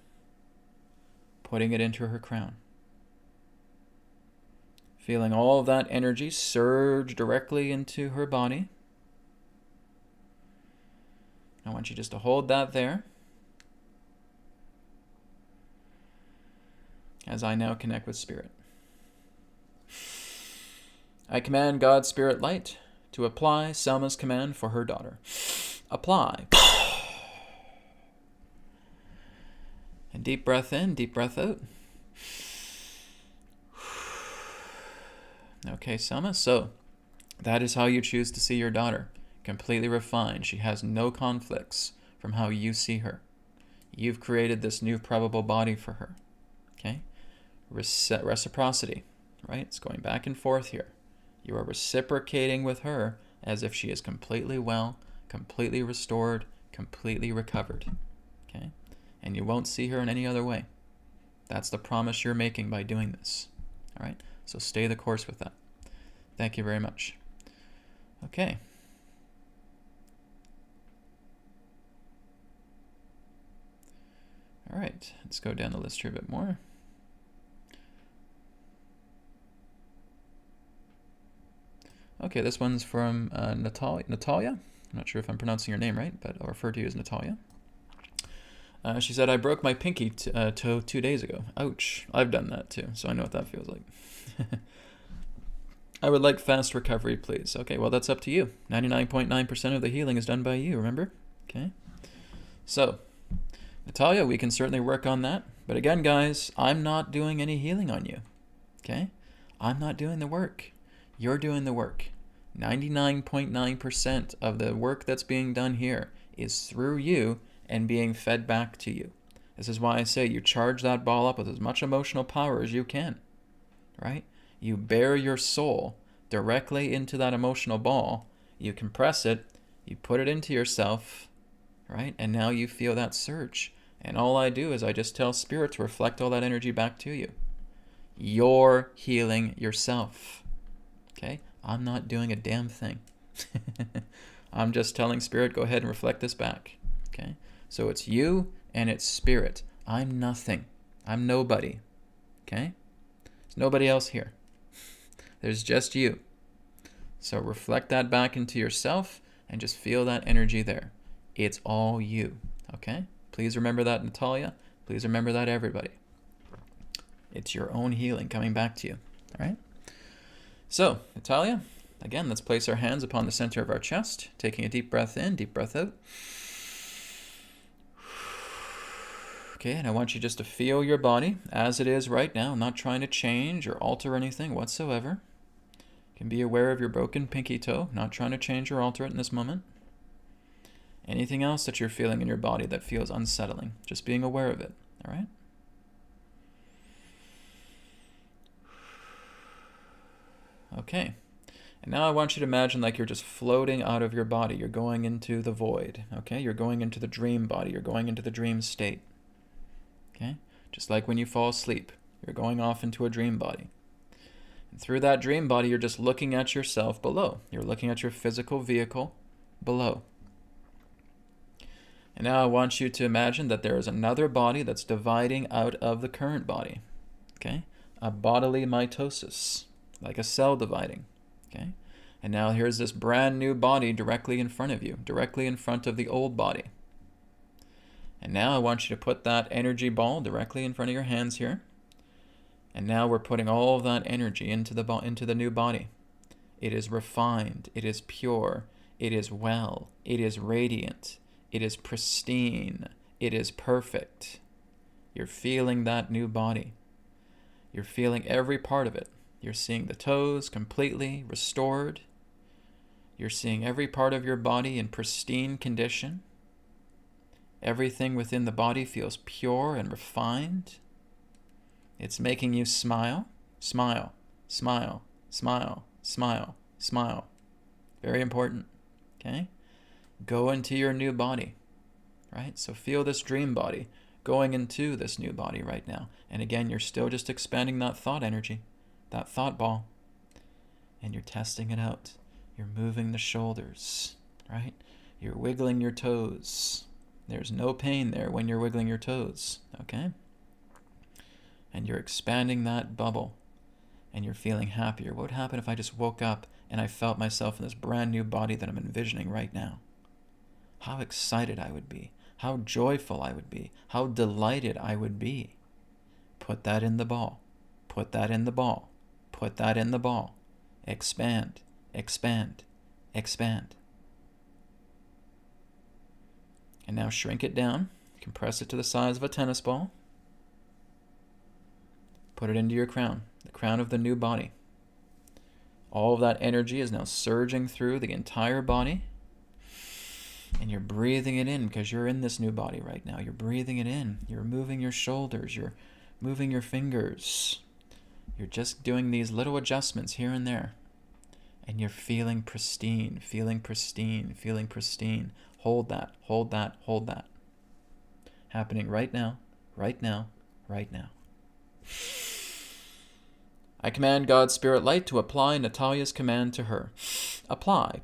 putting it into her crown. Feeling all of that energy surge directly into her body. I want you just to hold that there as I now connect with Spirit. I command God's Spirit Light to apply Selma's command for her daughter. Apply. And deep breath in, deep breath out. Okay, Selma, so that is how you choose to see your daughter. Completely refined. She has no conflicts from how you see her. You've created this new probable body for her. Okay? Reciprocity, right? It's going back and forth here. You are reciprocating with her as if she is completely well, completely restored, completely recovered. Okay? And you won't see her in any other way. That's the promise you're making by doing this. All right? So stay the course with that. Thank you very much. Okay. All right, let's go down the list here a bit more. Okay, this one's from Natalya. I'm not sure if I'm pronouncing your name right, but I'll refer to you as Natalya. She said, I broke my pinky toe 2 days ago. Ouch. I've done that too, so I know what that feels like. I would like fast recovery, please. Okay, well, that's up to you. 99.9% of the healing is done by you, remember? Okay. So, Natalya, we can certainly work on that. But again, guys, I'm not doing any healing on you. Okay? I'm not doing the work. You're doing the work. 99.9% of the work that's being done here is through you and being fed back to you. This is why I say you charge that ball up with as much emotional power as you can. Right? You bear your soul directly into that emotional ball. You compress it. You put it into yourself. Right? And now you feel that surge. And all I do is I just tell Spirit to reflect all that energy back to you. You're healing yourself. Okay? I'm not doing a damn thing. I'm just telling Spirit, go ahead and reflect this back. Okay? So it's you and it's Spirit. I'm nothing. I'm nobody. Okay? There's nobody else here. There's just you. So reflect that back into yourself and just feel that energy there. It's all you, okay? Please remember that, Natalya. Please remember that, everybody. It's your own healing coming back to you, all right? So, Natalya, again, let's place our hands upon the center of our chest, taking a deep breath in, deep breath out. Okay, and I want you just to feel your body as it is right now. I'm not trying to change or alter anything whatsoever. You can be aware of your broken pinky toe, not trying to change or alter it in this moment. Anything else that you're feeling in your body that feels unsettling, just being aware of it, all right? Okay, and now I want you to imagine like you're just floating out of your body. You're going into the void, okay? You're going into the dream body. You're going into the dream state, okay? Just like when you fall asleep, you're going off into a dream body. And through that dream body, you're just looking at yourself below. You're looking at your physical vehicle below. And now I want you to imagine that there is another body that's dividing out of the current body, okay? A bodily mitosis, like a cell dividing, okay? And now here's this brand new body directly in front of you, directly in front of the old body. And now I want you to put that energy ball directly in front of your hands here. And now we're putting all of that energy into the new body. It is refined, it is pure, it is well, it is radiant, it is pristine, it is perfect. You're feeling that new body. You're feeling every part of it. You're seeing the toes completely restored. You're seeing every part of your body in pristine condition. Everything within the body feels pure and refined. It's making you smile, smile, smile, smile, smile, smile. Very important, okay? Go into your new body, right? So feel this dream body going into this new body right now. And again, you're still just expanding that thought energy, that thought ball, and you're testing it out. You're moving the shoulders, right? You're wiggling your toes. There's no pain there when you're wiggling your toes, okay? And you're expanding that bubble, and you're feeling happier. What would happen if I just woke up and I felt myself in this brand new body that I'm envisioning right now? How excited I would be. How joyful I would be. How delighted I would be. Put that in the ball. Put that in the ball. Put that in the ball. Expand, expand, expand. And now shrink it down. Compress it to the size of a tennis ball. Put it into your crown, the crown of the new body. All of that energy is now surging through the entire body. And you're breathing it in because you're in this new body right now. You're breathing it in. You're moving your shoulders. You're moving your fingers. You're just doing these little adjustments here and there. And you're feeling pristine, feeling pristine, feeling pristine. Hold that, hold that, hold that. Happening right now, right now, right now. I command God's Spirit Light to apply Natalya's command to her. Apply.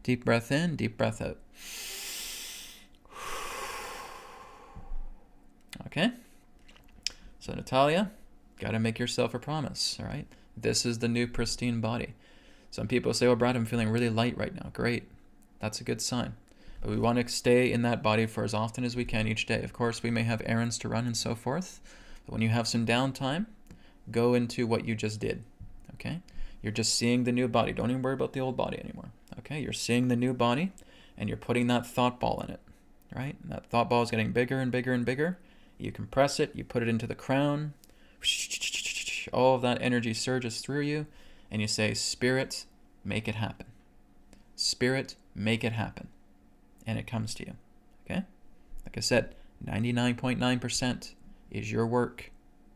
Deep breath in, deep breath out. Okay? So Natalya, gotta make yourself a promise, all right? This is the new pristine body. Some people say, oh, Brad, I'm feeling really light right now. Great. That's a good sign. But we want to stay in that body for as often as we can each day. Of course, we may have errands to run and so forth. But when you have some downtime, go into what you just did, okay? You're just seeing the new body. Don't even worry about the old body anymore, okay? You're seeing the new body, and you're putting that thought ball in it, right? And that thought ball is getting bigger and bigger and bigger. You compress it. You put it into the crown. All of that energy surges through you, and you say, Spirit, make it happen. Spirit, make it happen. And it comes to you, okay? Like I said, 99.9% is your work,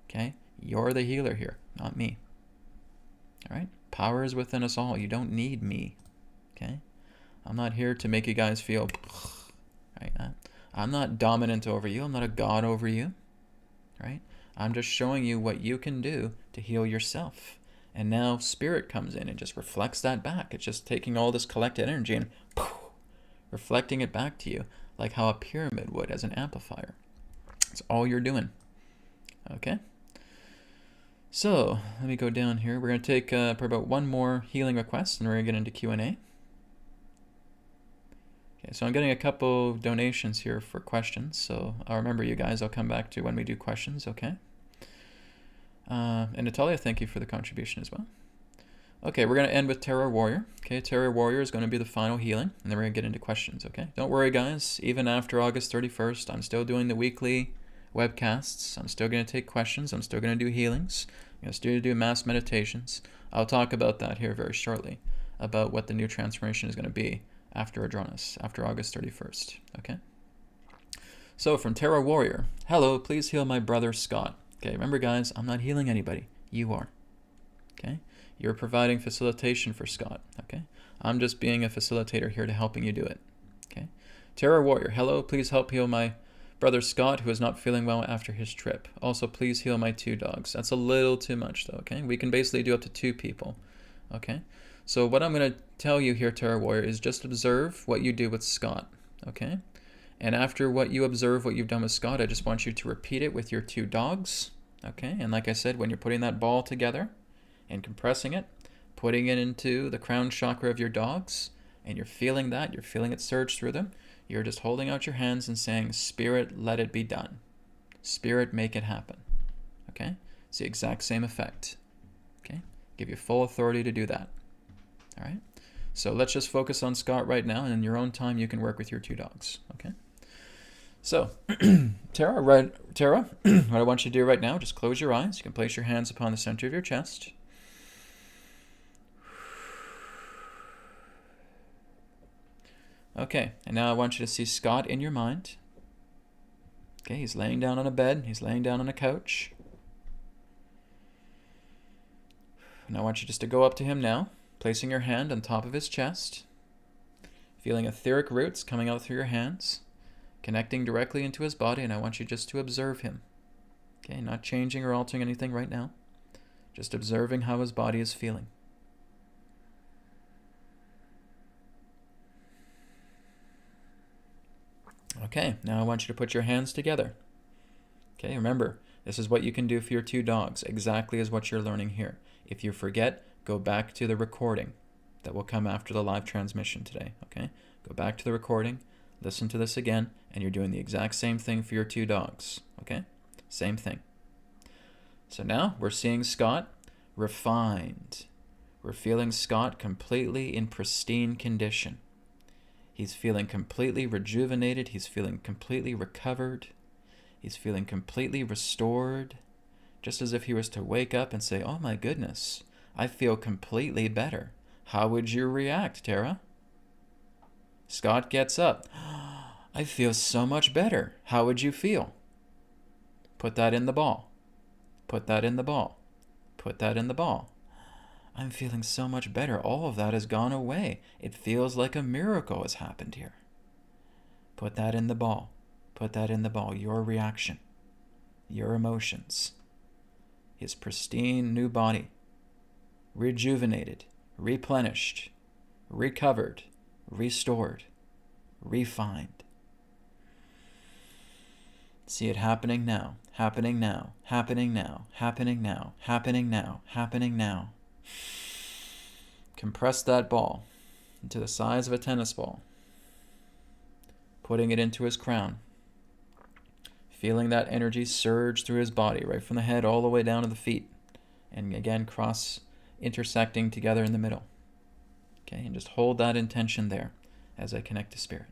okay? You're the healer here, not me, all right? Power is within us all. You don't need me, okay? I'm not here to make you guys feel, right? I'm not dominant over you. I'm not a god over you, right? I'm just showing you what you can do to heal yourself. And now Spirit comes in and just reflects that back. It's just taking all this collected energy and reflecting it back to you like how a pyramid would as an amplifier. That's all you're doing. Okay? So let me go down here. We're going to take for about one more healing request, and we're going to get into Q&A. Okay, so I'm getting a couple donations here for questions, so I'll remember you guys. I'll come back to when we do questions, okay? And Natalya, thank you for the contribution as well. Okay, we're going to end with Terror Warrior. Okay, Terror Warrior is going to be the final healing, and then we're going to get into questions, okay? Don't worry, guys. Even after August 31st, I'm still doing the weekly webcasts. I'm still going to take questions. I'm still going to do healings. I'm going to still do mass meditations. I'll talk about that here very shortly, about what the new transformation is going to be after Adronis, after August 31st, okay? So from Terror Warrior, hello, please heal my brother Scott. Okay, remember guys, I'm not healing anybody. You are, okay? You're providing facilitation for Scott, okay? I'm just being a facilitator here to helping you do it, okay? Terror Warrior, hello, please help heal my brother Scott, who is not feeling well after his trip. Also, please heal my 2 dogs. That's a little too much, though, okay? We can basically do up to 2 people, okay? So what I'm going to tell you here, Terror Warrior, is just observe what you do with Scott, okay? And after what you observe, what you've done with Scott, I just want you to repeat it with your 2 dogs, okay? And like I said, when you're putting that ball together and compressing it, putting it into the crown chakra of your dogs, and you're feeling that, you're feeling it surge through them, you're just holding out your hands and saying, Spirit, let it be done. Spirit, make it happen. Okay? It's the exact same effect. Okay? Give you full authority to do that. All right? So let's just focus on Scott right now, and in your own time, you can work with your 2 dogs. Okay? So, Tara, what I want you to do right now, just close your eyes. You can place your hands upon the center of your chest. Okay, and now I want you to see Scott in your mind. Okay, he's laying down on a bed. He's laying down on a couch. And I want you just to go up to him now, placing your hand on top of his chest, feeling etheric roots coming out through your hands, connecting directly into his body, and I want you just to observe him. Okay, not changing or altering anything right now. Just observing how his body is feeling. Okay, now I want you to put your hands together. Okay, remember, this is what you can do for your 2 dogs, exactly as what you're learning here. If you forget, go back to the recording that will come after the live transmission today, okay? Go back to the recording, listen to this again, and you're doing the exact same thing for your 2 dogs, okay? Same thing. So now we're seeing Scott refined. We're feeling Scott completely in pristine condition. He's feeling completely rejuvenated. He's feeling completely recovered. He's feeling completely restored, just as if he was to wake up and say, oh my goodness, I feel completely better. How would you react, Tara? Scott gets up. I feel so much better. How would you feel? Put that in the ball. Put that in the ball. Put that in the ball. I'm feeling so much better. All of that has gone away. It feels like a miracle has happened here. Put that in the ball. Put that in the ball. Your reaction. Your emotions. His pristine new body. Rejuvenated. Replenished. Recovered. Restored. Refined. See it happening now. Happening now. Happening now. Happening now. Happening now. Happening now. Compress that ball into the size of a tennis ball, putting it into his crown, feeling that energy surge through his body, right from the head all the way down to the feet, and again intersecting together in the middle. Okay, and just hold that intention there as I connect to Spirit.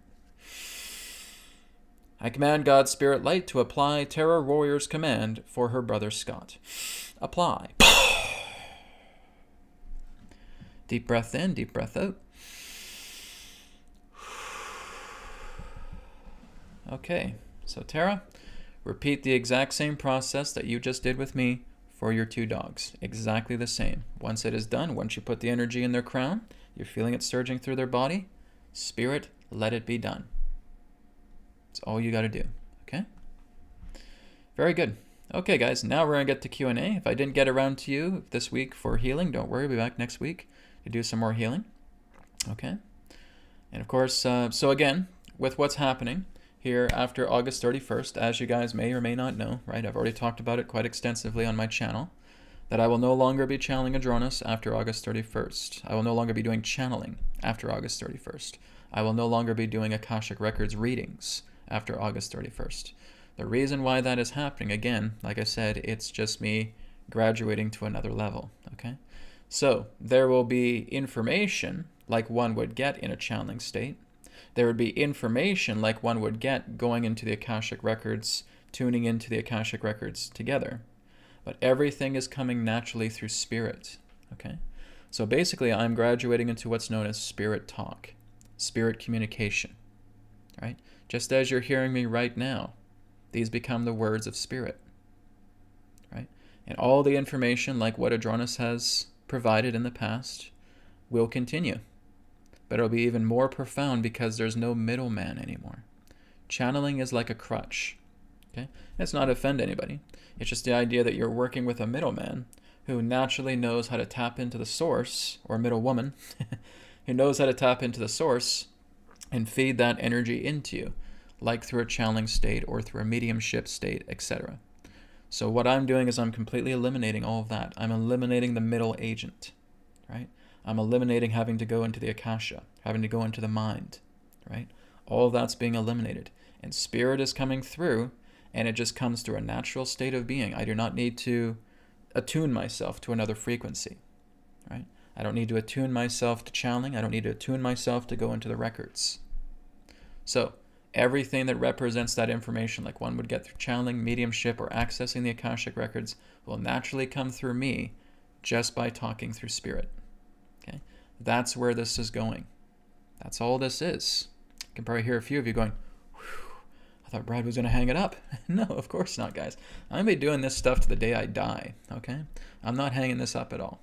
I command God's Spirit Light to apply Terror Warrior's command for her brother Scott. Apply. Deep breath in, deep breath out. Okay, so Tara, repeat the exact same process that you just did with me for your 2 dogs. Exactly the same. Once it is done, once you put the energy in their crown, you're feeling it surging through their body, Spirit, let it be done. That's all you got to do, okay? Very good. Okay, guys, now we're going to get to Q&A. If I didn't get around to you this week for healing, don't worry, I'll be back next week to do some more healing. Okay? And of course, so again, with what's happening here after August 31st, as you guys may or may not know, right? I've already talked about it quite extensively on my channel. that I will no longer be channeling Adronis after August 31st. I will no longer be doing channeling after August 31st. I will no longer be doing Akashic Records readings after August 31st. The reason why that is happening, again, like I said, it's just me graduating to another level, okay? So there will be information like one would get in a channeling state. There would be information like one would get going into the Akashic Records, tuning into the Akashic Records together. But everything is coming naturally through spirit, okay? So basically, I'm graduating into what's known as spirit talk, spirit communication, right? Just as you're hearing me right now, these become the words of spirit, right? And all the information, like what Adronis has provided in the past, will continue. But it'll be even more profound because there's no middleman anymore. Channeling is like a crutch, okay? It's not to offend anybody. It's just the idea that you're working with a middleman who naturally knows how to tap into the source, or middlewoman, who knows how to tap into the source and feed that energy into you, like through a channeling state or through a mediumship state, etc. So what I'm doing is I'm completely eliminating all of that. I'm eliminating the middle agent, right? I'm eliminating having to go into the Akasha, having to go into the mind, right? All of that's being eliminated. And spirit is coming through, and it just comes through a natural state of being. I do not need to attune myself to another frequency, right? I don't need to attune myself to channeling. I don't need to attune myself to go into the records. So everything that represents that information, like one would get through channeling, mediumship, or accessing the Akashic Records, will naturally come through me just by talking through spirit. Okay, that's where this is going. That's all this is. You can probably hear a few of you going, I thought Brad was going to hang it up. No, of course not, guys. I'm going to be doing this stuff to the day I die, okay? I'm not hanging this up at all.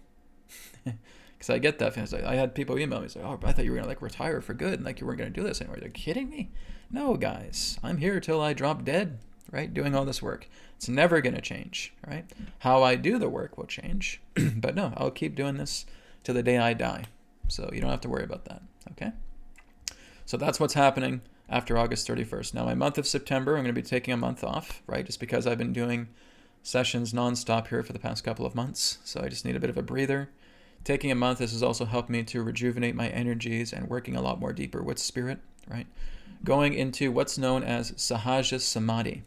Because I get that. I had people email me, say, oh, I thought you were going to retire for good and you weren't going to do this anymore. They're kidding me? No, guys. I'm here till I drop dead, right? Doing all this work. It's never going to change, right? How I do the work will change. But no, I'll keep doing this till the day I die. So you don't have to worry about that, okay? So that's what's happening after August 31st. Now, my month of September, I'm going to be taking a month off, right? Just because I've been doing sessions nonstop here for the past couple of months. So I just need a bit of a breather. Taking a month, this has also helped me to rejuvenate my energies and working a lot more deeper with spirit, right? Going into what's known as Sahaja Samadhi,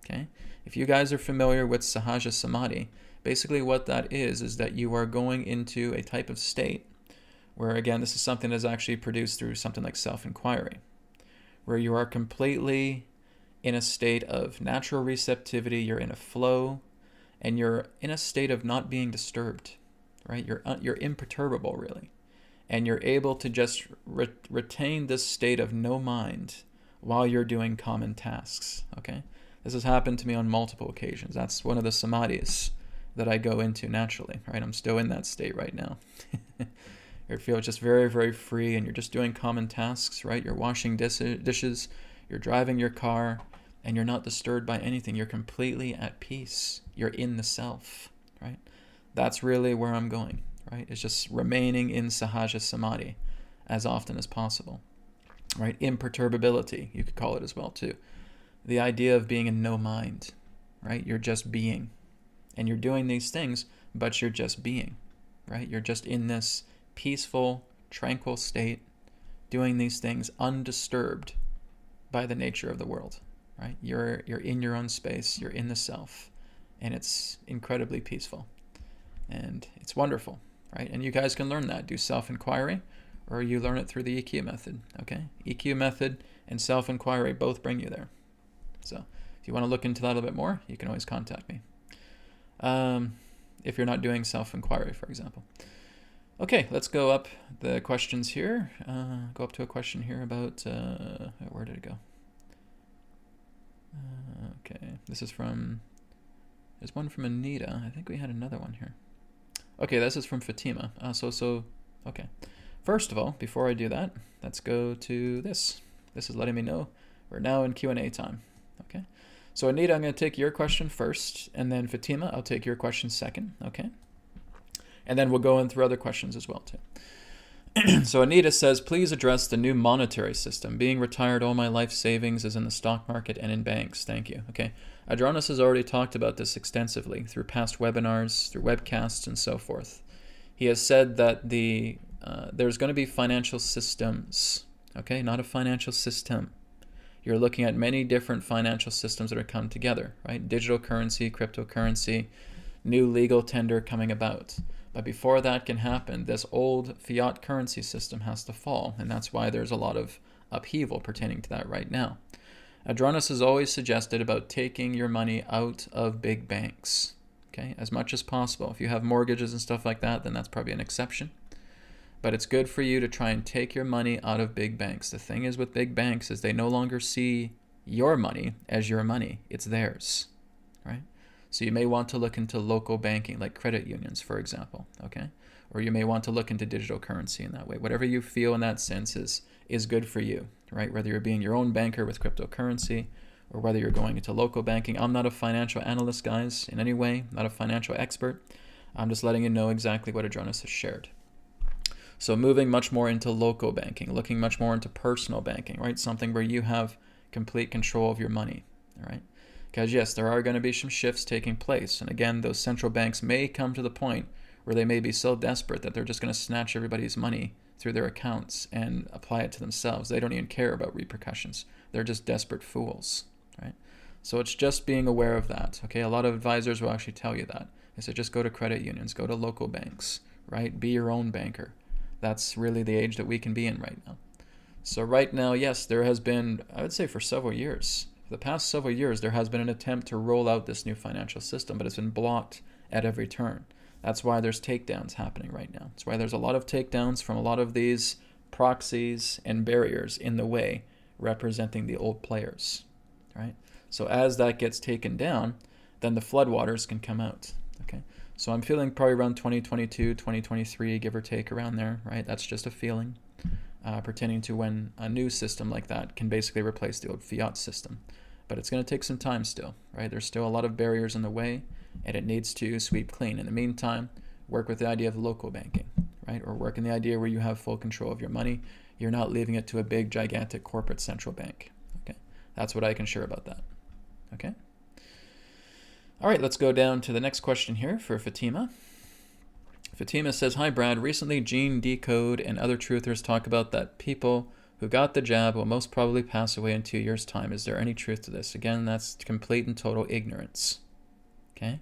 okay? If you guys are familiar with Sahaja Samadhi, basically what that is that you are going into a type of state where, again, this is something that's actually produced through something like self-inquiry, where you are completely in a state of natural receptivity, you're in a flow, and you're in a state of not being disturbed, right? You're imperturbable, really. And you're able to just retain this state of no mind while you're doing common tasks, okay? This has happened to me on multiple occasions. That's one of the samadhis that I go into naturally, right? I'm still in that state right now. You feel just very, very free, and you're just doing common tasks, right? You're washing dishes, you're driving your car, and you're not disturbed by anything. You're completely at peace. You're in the self, right? That's really where I'm going, right? It's just remaining in Sahaja Samadhi as often as possible, right? Imperturbability, you could call it as well, too. The idea of being in no mind, right? You're just being. And you're doing these things, but you're just being, right? You're just in this peaceful, tranquil state, doing these things undisturbed by the nature of the world, right? You're in your own space, you're in the self, and it's incredibly peaceful. And it's wonderful, right? And you guys can learn that. Do self-inquiry, or you learn it through the EQ method, okay? EQ method and self-inquiry both bring you there. So if you want to look into that a little bit more, you can always contact me. If you're not doing self-inquiry, for example. Okay, let's go up the questions here. Go up to a question here about, where did it go? Okay, this is from, there's one from Anita. I think we had another one here. Okay, this is from Fatima. Okay. First of all, before I do that, let's go to this. This is letting me know we're now in Q&A time. Okay. So Anita, I'm going to take your question first, and then Fatima, I'll take your question second. Okay. And then we'll go in through other questions as well, too. So Anita says, please address the new monetary system. Being retired, all my life savings is in the stock market and in banks. Thank you. Okay. Adronis has already talked about this extensively through past webinars, through webcasts, and so forth. He has said that there's going to be financial systems, okay, not a financial system. You're looking at many different financial systems that are come together, right? Digital currency, cryptocurrency, new legal tender coming about. But before that can happen, this old fiat currency system has to fall, and that's why there's a lot of upheaval pertaining to that right now. Adronis has always suggested about taking your money out of big banks, okay, as much as possible. If you have mortgages and stuff like that, then that's probably an exception. But it's good for you to try and take your money out of big banks. The thing is with big banks is they no longer see your money as your money. It's theirs, right? So you may want to look into local banking, like credit unions, for example, okay? Or you may want to look into digital currency in that way. Whatever you feel in that sense is good for you, right? Whether you're being your own banker with cryptocurrency or whether you're going into local banking. I'm not a financial analyst, guys, in any way, not a financial expert. I'm just letting you know exactly what Adronis has shared. So moving much more into local banking, looking much more into personal banking, right? Something where you have complete control of your money, all right? Because yes, there are going to be some shifts taking place. And again, those central banks may come to the point where they may be so desperate that they're just going to snatch everybody's money through their accounts and apply it to themselves. They don't even care about repercussions. They're just desperate fools, right? So it's just being aware of that, okay? A lot of advisors will actually tell you that. They say just go to credit unions, go to local banks, right? Be your own banker. That's really the age that we can be in right now. So right now, yes, there has been, I would say for several years, for the past several years, there has been an attempt to roll out this new financial system, but it's been blocked at every turn. That's why there's takedowns happening right now. That's why there's a lot of takedowns from a lot of these proxies and barriers in the way representing the old players, right? So as that gets taken down, then the floodwaters can come out, okay? So I'm feeling probably around 2022, 2023, give or take around there, right? That's just a feeling pertaining to when a new system like that can basically replace the old fiat system. But it's going to take some time still, right? There's still a lot of barriers in the way, and it needs to sweep clean. In the meantime, work with the idea of local banking, right? Or work in the idea where you have full control of your money. You're not leaving it to a big, gigantic corporate central bank, okay? That's what I can share about that, okay? All right, let's go down to the next question here for Fatima. Fatima says, hi, Brad. Recently, Gene Decode and other truthers talk about that people who got the jab will most probably pass away in 2 years' time. Is there any truth to this? Again, that's complete and total ignorance. Okay?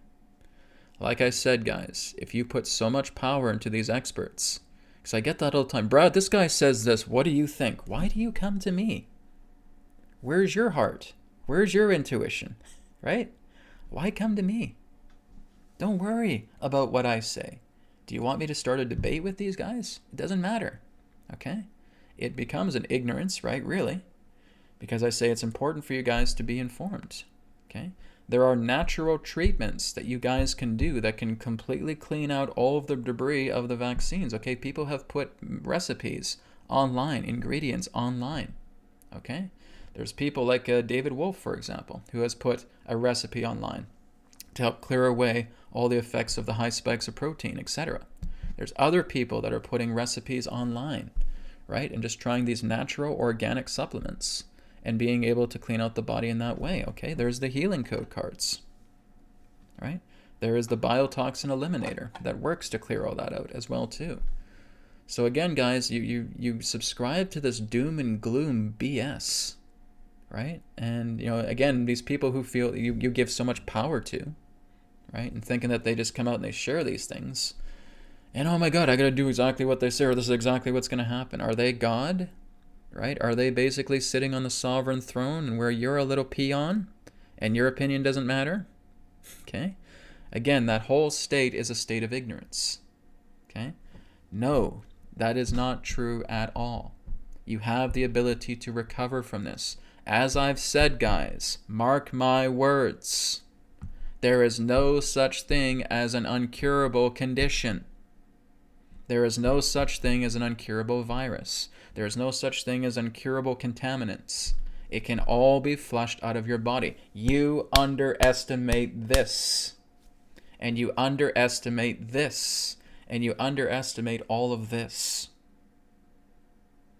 Like I said, guys, if you put so much power into these experts, because I get that all the time, Brad, this guy says this. What do you think? Why do you come to me? Where's your heart? Where's your intuition? Right? Why come to me? Don't worry about what I say. Do you want me to start a debate with these guys? It doesn't matter, okay? It becomes an ignorance, right, really, because I say it's important for you guys to be informed, okay? There are natural treatments that you guys can do that can completely clean out all of the debris of the vaccines, okay? People have put recipes online, ingredients online, okay? There's people like David Wolf, for example, who has put a recipe online to help clear away all the effects of the high spikes of protein, etc. There's other people that are putting recipes online, right? And just trying these natural organic supplements and being able to clean out the body in that way, okay? There's the healing code cards, right? There is the biotoxin eliminator that works to clear all that out as well too. So again, guys, you subscribe to this doom and gloom BS, right? And, you know, again, these people who feel you give so much power to, right? And thinking that they just come out and they share these things. And, oh my God, I got to do exactly what they say, or this is exactly what's going to happen. Are they God, right? Are they basically sitting on the sovereign throne and where you're a little peon and your opinion doesn't matter? Okay? Again, that whole state is a state of ignorance. Okay? No, that is not true at all. You have the ability to recover from this. As I've said, guys, mark my words. There is no such thing as an uncurable condition. There is no such thing as an uncurable virus. There is no such thing as uncurable contaminants. It can all be flushed out of your body. You underestimate this. And you underestimate this. And you underestimate all of this.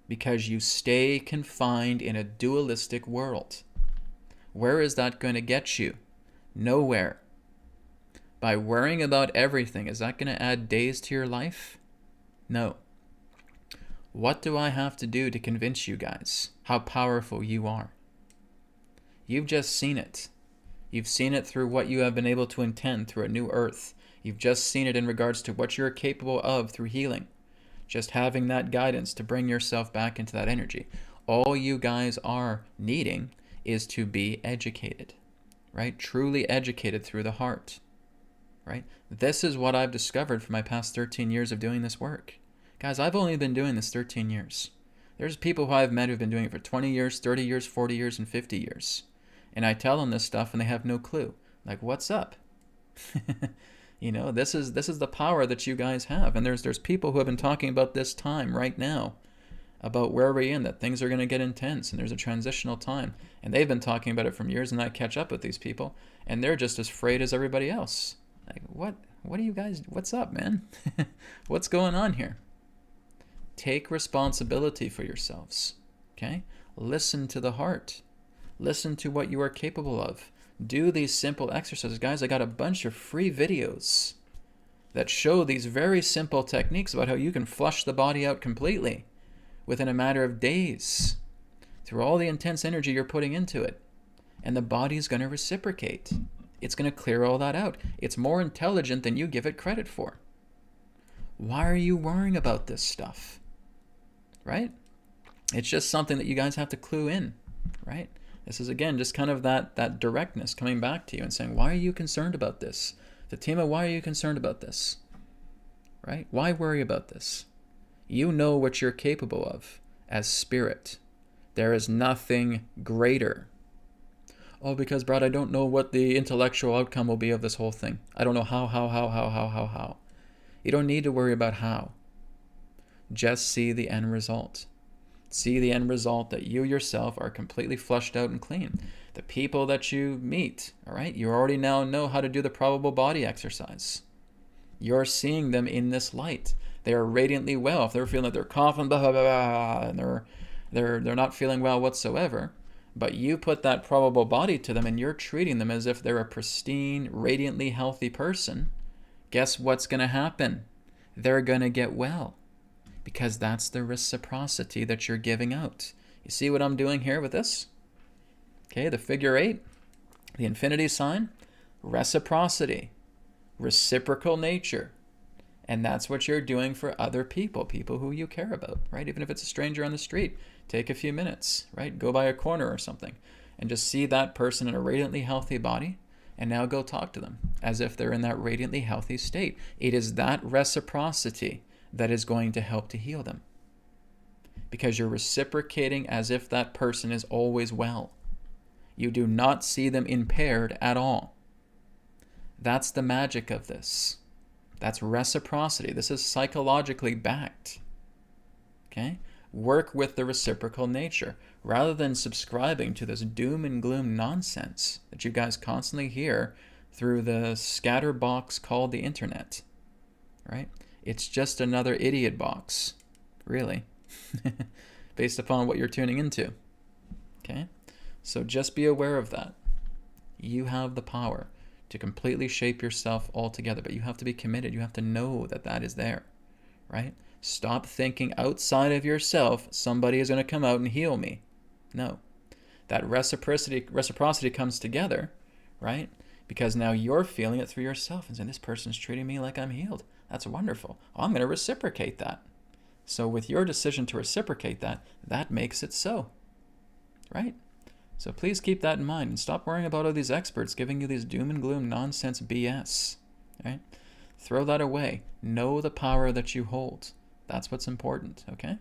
because you stay confined in a dualistic world. Where is that going to get you? Nowhere. By worrying about everything, is that going to add days to your life? No. What do I have to do to convince you guys how powerful you are? You've just seen it. You've seen it through what you have been able to intend through a new earth. You've just seen it in regards to what you're capable of through healing. Just having that guidance to bring yourself back into that energy. All you guys are needing is to be educated, right? Truly educated through the heart, right? This is what I've discovered for my past 13 years of doing this work. Guys, I've only been doing this 13 years. There's people who I've met who've been doing it for 20 years, 30 years, 40 years, and 50 years. And I tell them this stuff and they have no clue. Like, what's up? You know, this is the power that you guys have. And there's people who have been talking about this time right now, about where we're in, that things are going to get intense and there's a transitional time. And they've been talking about it from years, and I catch up with these people and they're just as afraid as everybody else. Like, what are you guys, what's up, man? What's going on here? Take responsibility for yourselves, okay? Listen to the heart. Listen to what you are capable of. Do these simple exercises. Guys, I got a bunch of free videos that show these very simple techniques about how you can flush the body out completely within a matter of days through all the intense energy you're putting into it. And the body's going to reciprocate. It's going to clear all that out. It's more intelligent than you give it credit for. Why are you worrying about this stuff? Right? It's just something that you guys have to clue in, right? This is, again, just kind of that directness coming back to you and saying, why are you concerned about this? Fatima, why are you concerned about this? Right? Why worry about this? You know what you're capable of as spirit. There is nothing greater. Oh, because, Brad, I don't know what the intellectual outcome will be of this whole thing. I don't know how. You don't need to worry about how. Just see the end result. See the end result that you yourself are completely flushed out and clean. The people that you meet, all right, you already now know how to do the probable body exercise. You're seeing them in this light. They are radiantly well. If they're feeling like they're coughing, blah, blah, blah, blah, and they're not feeling well whatsoever, but you put that probable body to them and you're treating them as if they're a pristine, radiantly healthy person, guess what's going to happen? They're going to get well. Because that's the reciprocity that you're giving out. You see what I'm doing here with this? Okay, the figure 8, the infinity sign, reciprocity, reciprocal nature. And that's what you're doing for other people, people who you care about, right? Even if it's a stranger on the street, take a few minutes, right? Go by a corner or something and just see that person in a radiantly healthy body and now go talk to them as if they're in that radiantly healthy state. It is that reciprocity that is going to help to heal them. Because you're reciprocating as if that person is always well. You do not see them impaired at all. That's the magic of this. That's reciprocity. This is psychologically backed. Okay? Work with the reciprocal nature rather than subscribing to this doom and gloom nonsense that you guys constantly hear through the scatter box called the internet. Right? It's just another idiot box, really, based upon what you're tuning into. Okay? So just be aware of that. You have the power to completely shape yourself altogether, but you have to be committed. You have to know that that is there, right? Stop thinking outside of yourself, somebody is going to come out and heal me. No. That reciprocity comes together, right? Because now you're feeling it through yourself and saying, this person's treating me like I'm healed. That's wonderful. I'm going to reciprocate that. So with your decision to reciprocate that, that makes it so, right? So please keep that in mind and stop worrying about all these experts giving you these doom and gloom nonsense BS, right? Throw that away. Know the power that you hold. That's what's important, okay?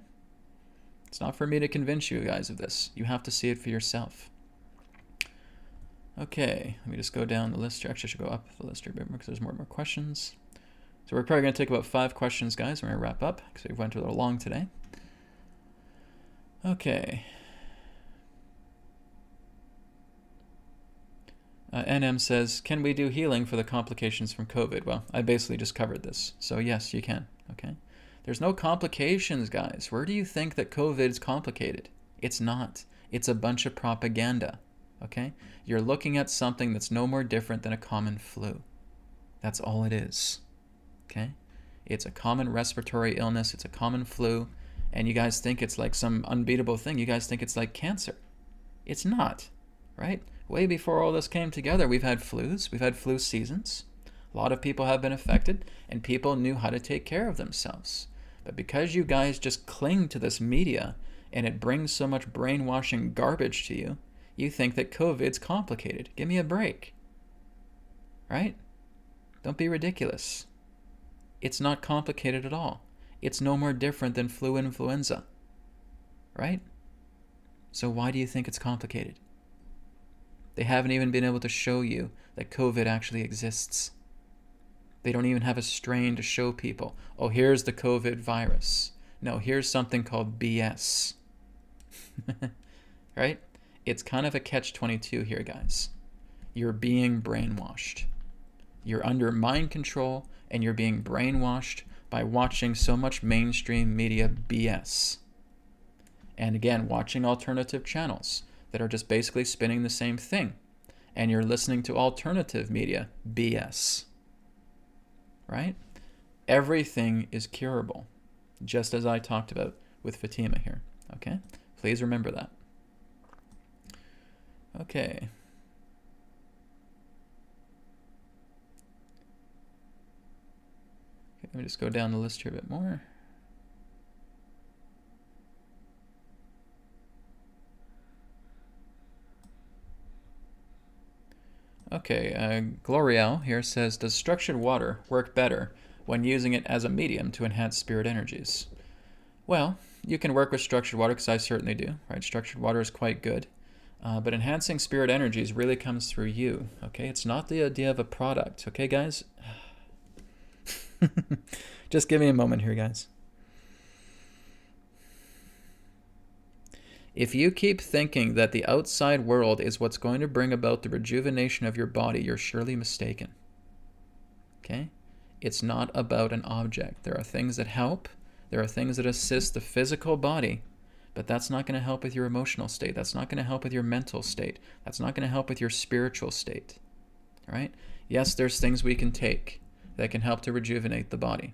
It's not for me to convince you guys of this. You have to see it for yourself. Okay, let me just go down the list here. Actually, I should go up the list here a bit more because there's more and more questions. So we're probably going to take about 5 questions, guys. We're going to wrap up because we went a little long today. Okay. NM says, can we do healing for the complications from COVID? Well, I basically just covered this. So yes, you can. Okay. There's no complications, guys. Where do you think that COVID is complicated? It's not. It's a bunch of propaganda, okay? You're looking at something that's no more different than a common flu. That's all it is, okay? It's a common respiratory illness. It's a common flu. And you guys think it's like some unbeatable thing. You guys think it's like cancer. It's not, right? Way before all this came together, we've had flus. We've had flu seasons. A lot of people have been affected, and people knew how to take care of themselves. But because you guys just cling to this media, and it brings so much brainwashing garbage to you, you think that COVID's complicated. Give me a break, right? Don't be ridiculous. It's not complicated at all. It's no more different than flu influenza, right? So why do you think it's complicated? They haven't even been able to show you that COVID actually exists. They don't even have a strain to show people. Oh, here's the COVID virus. No, here's something called BS. Right? It's kind of a catch-22 here, guys. You're being brainwashed. You're under mind control, and you're being brainwashed by watching so much mainstream media BS. And again, watching alternative channels that are just basically spinning the same thing. And you're listening to alternative media BS. Right? Everything is curable, just as I talked about with Fatima here. Okay? Please remember that. Okay. Let me just go down the list here a bit more. Okay, Gloriel here says, does structured water work better when using it as a medium to enhance spirit energies? Well, you can work with structured water, because I certainly do, right? Structured water is quite good. But enhancing spirit energies really comes through you, okay? It's not the idea of a product, okay, guys? Just give me a moment here, guys. If you keep thinking that the outside world is what's going to bring about the rejuvenation of your body, you're surely mistaken. Okay? It's not about an object. There are things that help. There are things that assist the physical body, but that's not going to help with your emotional state. That's not going to help with your mental state. That's not going to help with your spiritual state. All right? Yes, there's things we can take that can help to rejuvenate the body.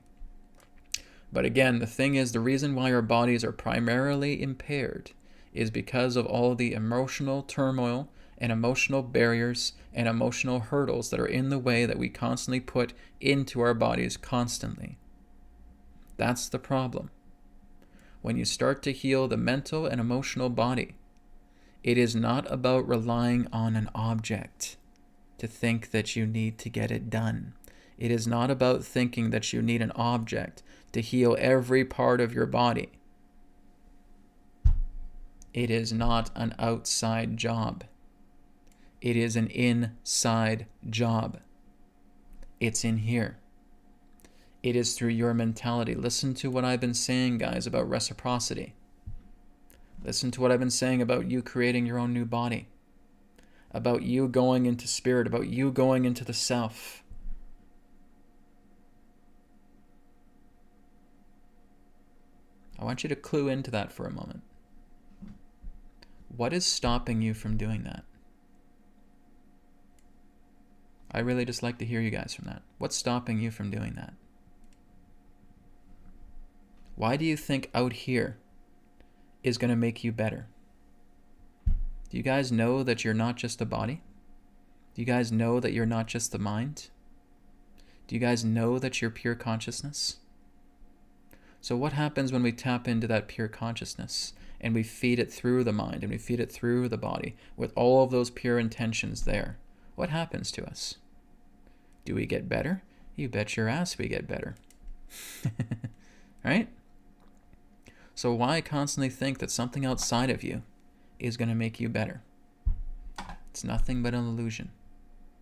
But again, the thing is, the reason why our bodies are primarily impaired is because of all the emotional turmoil and emotional barriers and emotional hurdles that are in the way that we constantly put into our bodies constantly. That's the problem. When you start to heal the mental and emotional body, it is not about relying on an object to think that you need to get it done. It is not about thinking that you need an object to heal every part of your body. It is not an outside job. It is an inside job. It's in here. It is through your mentality. Listen to what I've been saying, guys, about reciprocity. Listen to what I've been saying about you creating your own new body, about you going into spirit, about you going into the self. I want you to clue into that for a moment. What is stopping you from doing that? I really just like to hear you guys from that. What's stopping you from doing that? Why do you think out here is going to make you better? Do you guys know that you're not just a body? Do you guys know that you're not just the mind? Do you guys know that you're pure consciousness? So what happens when we tap into that pure consciousness and we feed it through the mind and we feed it through the body with all of those pure intentions there? What happens to us? Do we get better? You bet your ass we get better. Right? So why constantly think that something outside of you is going to make you better? It's nothing but an illusion.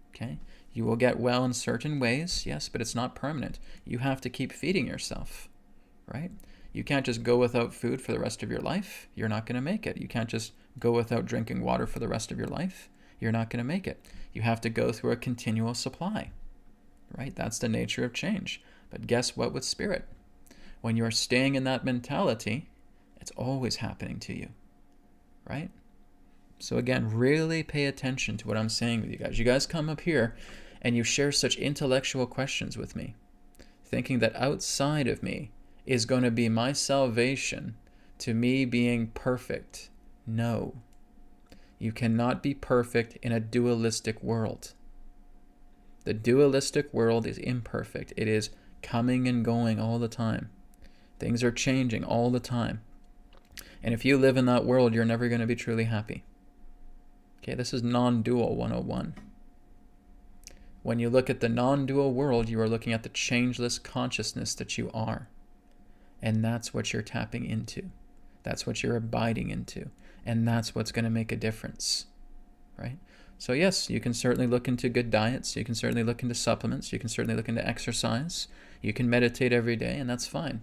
Okay? You will get well in certain ways, yes, but it's not permanent. You have to keep feeding yourself, right? You can't just go without food for the rest of your life. You're not going to make it. You can't just go without drinking water for the rest of your life. You're not going to make it. You have to go through a continual supply, right? That's the nature of change. But guess what with spirit? When you are staying in that mentality, it's always happening to you, right? So again, really pay attention to what I'm saying with you guys. You guys come up here and you share such intellectual questions with me, thinking that outside of me is going to be my salvation to me being perfect. No. You cannot be perfect in a dualistic world. The dualistic world is imperfect. It is coming and going all the time. Things are changing all the time. And if you live in that world, you're never going to be truly happy. Okay, this is non-dual 101. When you look at the non-dual world, you are looking at the changeless consciousness that you are. And that's what you're tapping into. That's what you're abiding into. And that's what's going to make a difference, right? So yes, you can certainly look into good diets. You can certainly look into supplements. You can certainly look into exercise. You can meditate every day, and that's fine.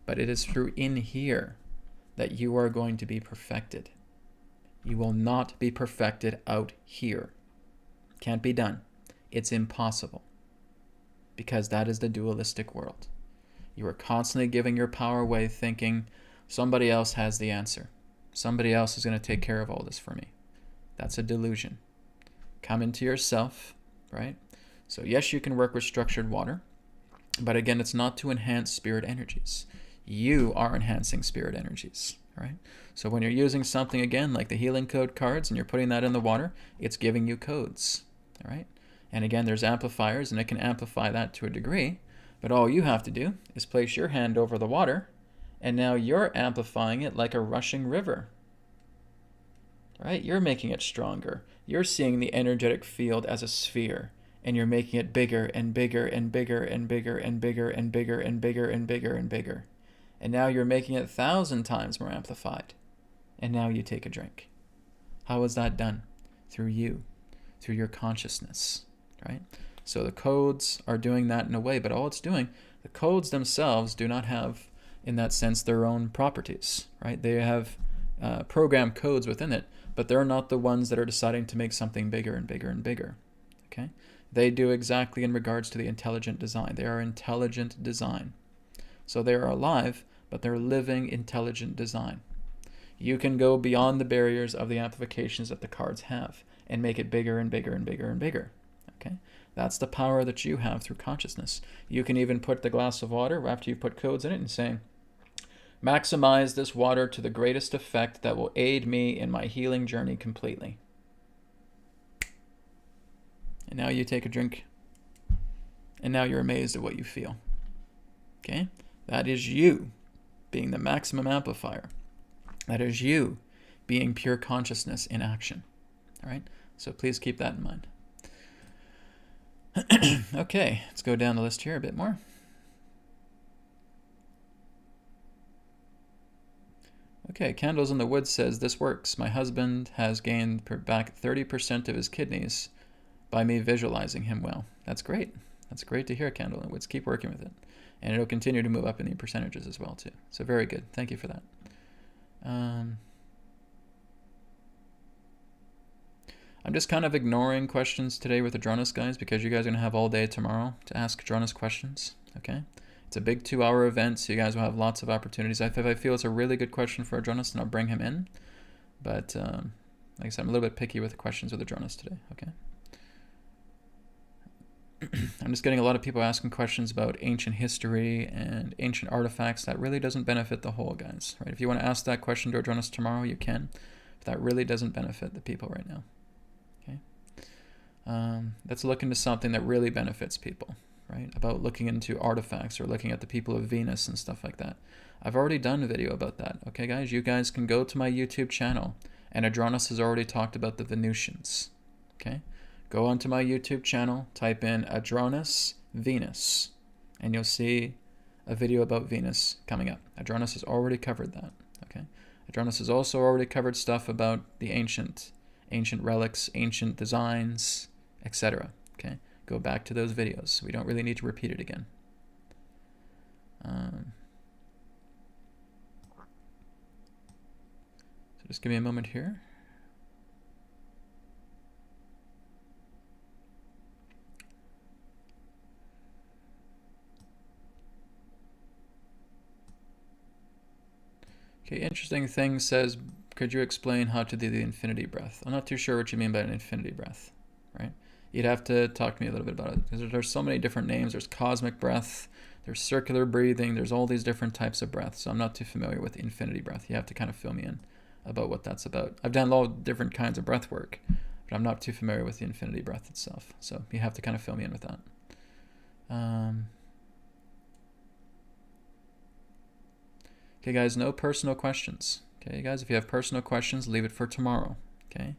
But it is through in here that you are going to be perfected. You will not be perfected out here. Can't be done. It's impossible. Because that is the dualistic world. You are constantly giving your power away, thinking somebody else has the answer. Somebody else is going to take care of all this for me. That's a delusion. Come into yourself, right? So yes, you can work with structured water, but again, it's not to enhance spirit energies. You are enhancing spirit energies, right? So when you're using something, again, like the healing code cards, and you're putting that in the water, it's giving you codes, all right? And again, there's amplifiers, and it can amplify that to a degree, but all you have to do is place your hand over the water, and now you're amplifying it like a rushing river, right? You're making it stronger. You're seeing the energetic field as a sphere, and you're making it bigger and bigger and bigger and bigger and bigger and bigger and bigger and bigger and bigger. And now you're making it 1,000 times more amplified. And now you take a drink. How is that done? Through you, through your consciousness, right? So the codes are doing that in a way, but all it's doing, the codes themselves do not have, in that sense, their own properties, right? They have program codes within it, but they're not the ones that are deciding to make something bigger and bigger and bigger, okay? They do exactly in regards to the intelligent design. They are intelligent design. So they are alive, but they're living intelligent design. You can go beyond the barriers of the amplifications that the cards have and make it bigger and bigger and bigger and bigger, okay? That's the power that you have through consciousness. You can even put the glass of water after you put codes in it and say, maximize this water to the greatest effect that will aid me in my healing journey completely. And now you take a drink. And now you're amazed at what you feel. Okay? That is you being the maximum amplifier. That is you being pure consciousness in action. All right? So please keep that in mind. Okay, let's go down the list here a bit more. Okay, Candles in the Woods says, this works. My husband has gained back 30% of his kidneys by me visualizing him well. That's great. That's great to hear, Candle in the Woods. Keep working with it. And it'll continue to move up in the percentages as well, too. So very good. Thank you for that. I'm just kind of ignoring questions today with Adronis, guys, because you guys are going to have all day tomorrow to ask Adronis questions, okay? It's a big 2-hour event, so you guys will have lots of opportunities. If I feel it's a really good question for Adronis, then I'll bring him in. But, like I said, I'm a little bit picky with the questions with Adronis today, okay? I'm just getting a lot of people asking questions about ancient history and ancient artifacts. That really doesn't benefit the whole, guys, right? If you want to ask that question to Adronis tomorrow, you can. But that really doesn't benefit the people right now. Let's look into something that really benefits people, right? About looking into artifacts or looking at the people of Venus and stuff like that. I've already done a video about that, okay, guys? You guys can go to my YouTube channel, and Adronis has already talked about the Venusians, okay? Go onto my YouTube channel, type in Adronis Venus, and you'll see a video about Venus coming up. Adronis has already covered that, okay? Adronis has also already covered stuff about the ancient relics, ancient designs, etc. Okay, go back to those videos. We don't really need to repeat it again. So just give me a moment here. Okay, interesting thing says, could you explain how to do the infinity breath? I'm not too sure what you mean by an infinity breath, right? You'd have to talk to me a little bit about it, because there's so many different names. There's cosmic breath, there's circular breathing, there's all these different types of breath. So I'm not too familiar with infinity breath. You have to kind of fill me in about what that's about. I've done a lot of different kinds of breath work, but I'm not too familiar with the infinity breath itself. So you have to kind of fill me in with that. Okay, guys, no personal questions. Okay, guys, if you have personal questions, leave it for tomorrow. Okay,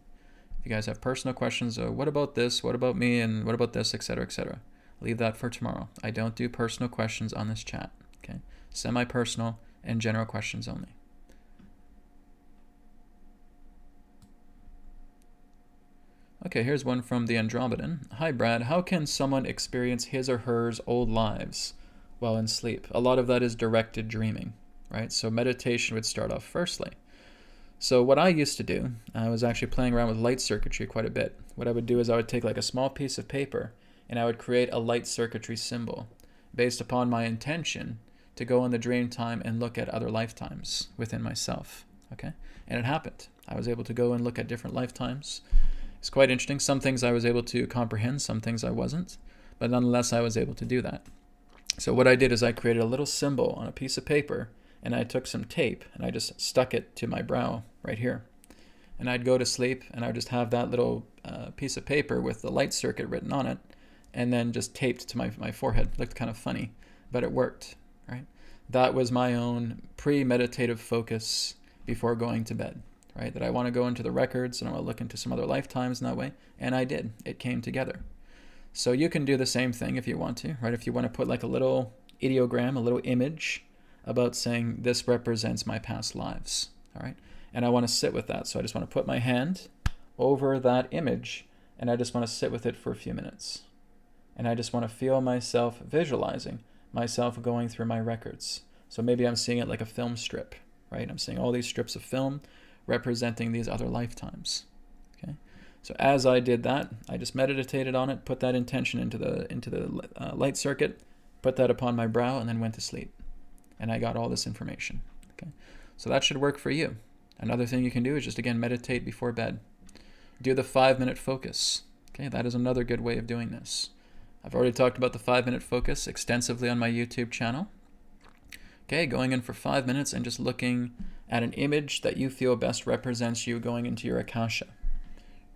if you guys have personal questions, what about this? What about me? And what about this, etc., etc. Leave that for tomorrow. I don't do personal questions on this chat. Okay, semi-personal and general questions only. Okay, here's one from the Andromedan. Hi, Brad. How can someone experience his or hers old lives while in sleep? A lot of that is directed dreaming, right? So meditation would start off firstly. So what I used to do, I was actually playing around with light circuitry quite a bit. What I would do is I would take like a small piece of paper and I would create a light circuitry symbol based upon my intention to go in the dream time and look at other lifetimes within myself, okay? And it happened. I was able to go and look at different lifetimes. It's quite interesting. Some things I was able to comprehend, some things I wasn't, but nonetheless I was able to do that. So what I did is I created a little symbol on a piece of paper, and I took some tape and I just stuck it to my brow right here. And I'd go to sleep and I would just have that little piece of paper with the light circuit written on it, and then just taped to my forehead. It looked kind of funny, but it worked, right? That was my own pre-meditative focus before going to bed, right? That I want to go into the records and I want to look into some other lifetimes in that way. And I did. It came together. So you can do the same thing if you want to, right? If you want to put like a little ideogram, a little image about saying this represents my past lives, all right? And I want to sit with that. So I just want to put my hand over that image and I just want to sit with it for a few minutes. And I just want to feel myself visualizing myself going through my records. So maybe I'm seeing it like a film strip, right? I'm seeing all these strips of film representing these other lifetimes, okay? So as I did that, I just meditated on it, put that intention into the light circuit, put that upon my brow, and then went to sleep. And I got all this information, okay? So that should work for you. Another thing you can do is just, again, meditate before bed. Do the 5-minute focus, okay? That is another good way of doing this. I've already talked about the 5-minute focus extensively on my YouTube channel. Okay, going in for 5 minutes and just looking at an image that you feel best represents you going into your Akasha,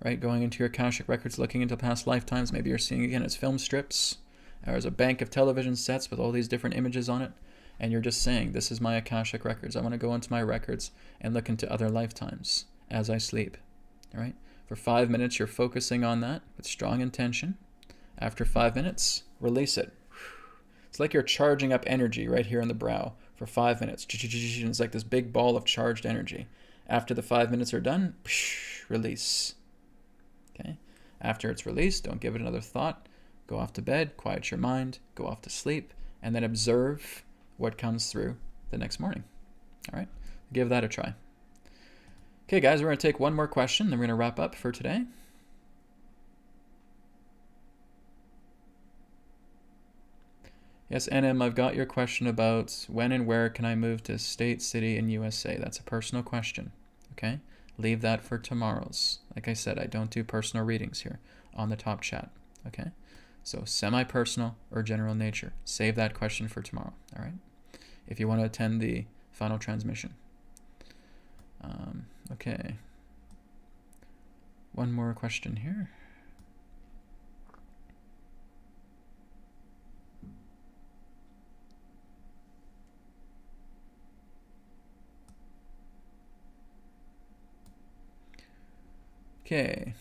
right? Going into your Akashic records, looking into past lifetimes. Maybe you're seeing again as film strips. There's a bank of television sets with all these different images on it. And you're just saying, this is my Akashic records. I want to go into my records and look into other lifetimes as I sleep, all right? For 5 minutes, you're focusing on that with strong intention. After 5 minutes, release it. It's like you're charging up energy right here in the brow for 5 minutes. It's like this big ball of charged energy. After the 5 minutes are done, release. Okay? After it's released, don't give it another thought. Go off to bed, quiet your mind, go off to sleep, and then observe what comes through the next morning. All right? Give that a try. Okay, guys, we're going to take one more question, then we're going to wrap up for today. Yes, NM, I've got your question about when and where can I move to state, city, in USA. That's a personal question, okay? Leave that for tomorrow's. Like I said, I don't do personal readings here on the top chat, okay? So semi-personal or general nature. Save that question for tomorrow, all right? If you want to attend the final transmission. Okay. One more question here. Okay.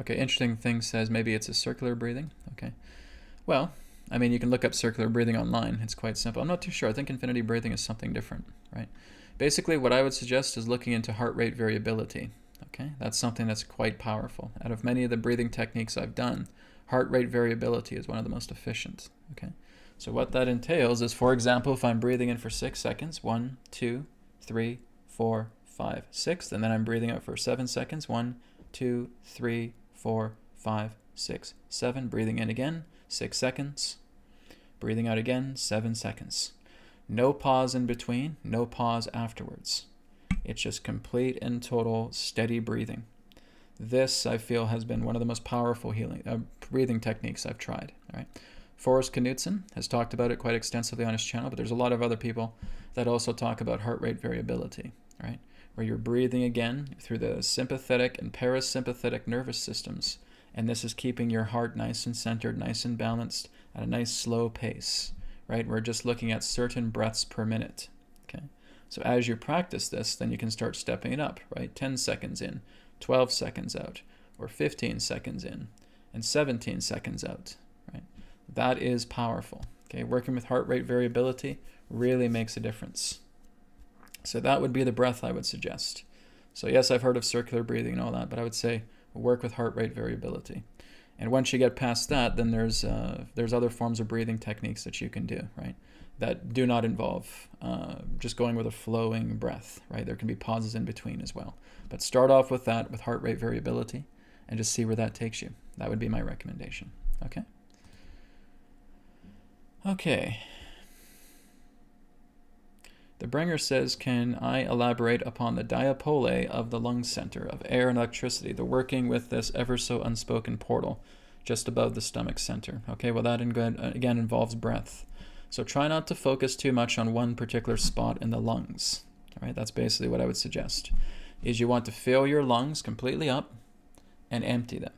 Okay, interesting thing says maybe it's a circular breathing. Okay. Well, I mean, you can look up circular breathing online. It's quite simple. I'm not too sure. I think infinity breathing is something different, right? Basically, what I would suggest is looking into heart rate variability. Okay, that's something that's quite powerful. Out of many of the breathing techniques I've done, heart rate variability is one of the most efficient. Okay, so what that entails is, for example, if I'm breathing in for 6 seconds, 1, 2, 3, 4, 5, 6, and then I'm breathing out for 7 seconds, 1, 2, 3, 4, 5, 6, 7, breathing in again, 6 seconds, breathing out again, 7 seconds. No pause in between, no pause afterwards. It's just complete and total steady breathing. This, I feel, has been one of the most powerful breathing techniques I've tried. All right. Forrest Knudsen has talked about it quite extensively on his channel, but there's a lot of other people that also talk about heart rate variability, right? Where you're breathing again through the sympathetic and parasympathetic nervous systems, and this is keeping your heart nice and centered, nice and balanced at a nice slow pace, right? We're just looking at certain breaths per minute, okay? So as you practice this, then you can start stepping it up, right? 10 seconds in, 12 seconds out, or 15 seconds in, and 17 seconds out, right? That is powerful. Okay, working with heart rate variability really makes a difference. So that would be the breath I would suggest. So yes, I've heard of circular breathing and all that, but I would say work with heart rate variability. And once you get past that, then there's other forms of breathing techniques that you can do, right? That do not involve just going with a flowing breath, right? There can be pauses in between as well. But start off with that, with heart rate variability, and just see where that takes you. That would be my recommendation, okay? Okay. The bringer says, can I elaborate upon the diapole of the lung center of air and electricity, the working with this ever so unspoken portal just above the stomach center? Okay, well that again involves breath. So try not to focus too much on one particular spot in the lungs. All right, that's basically what I would suggest. Is you want to fill your lungs completely up and empty them.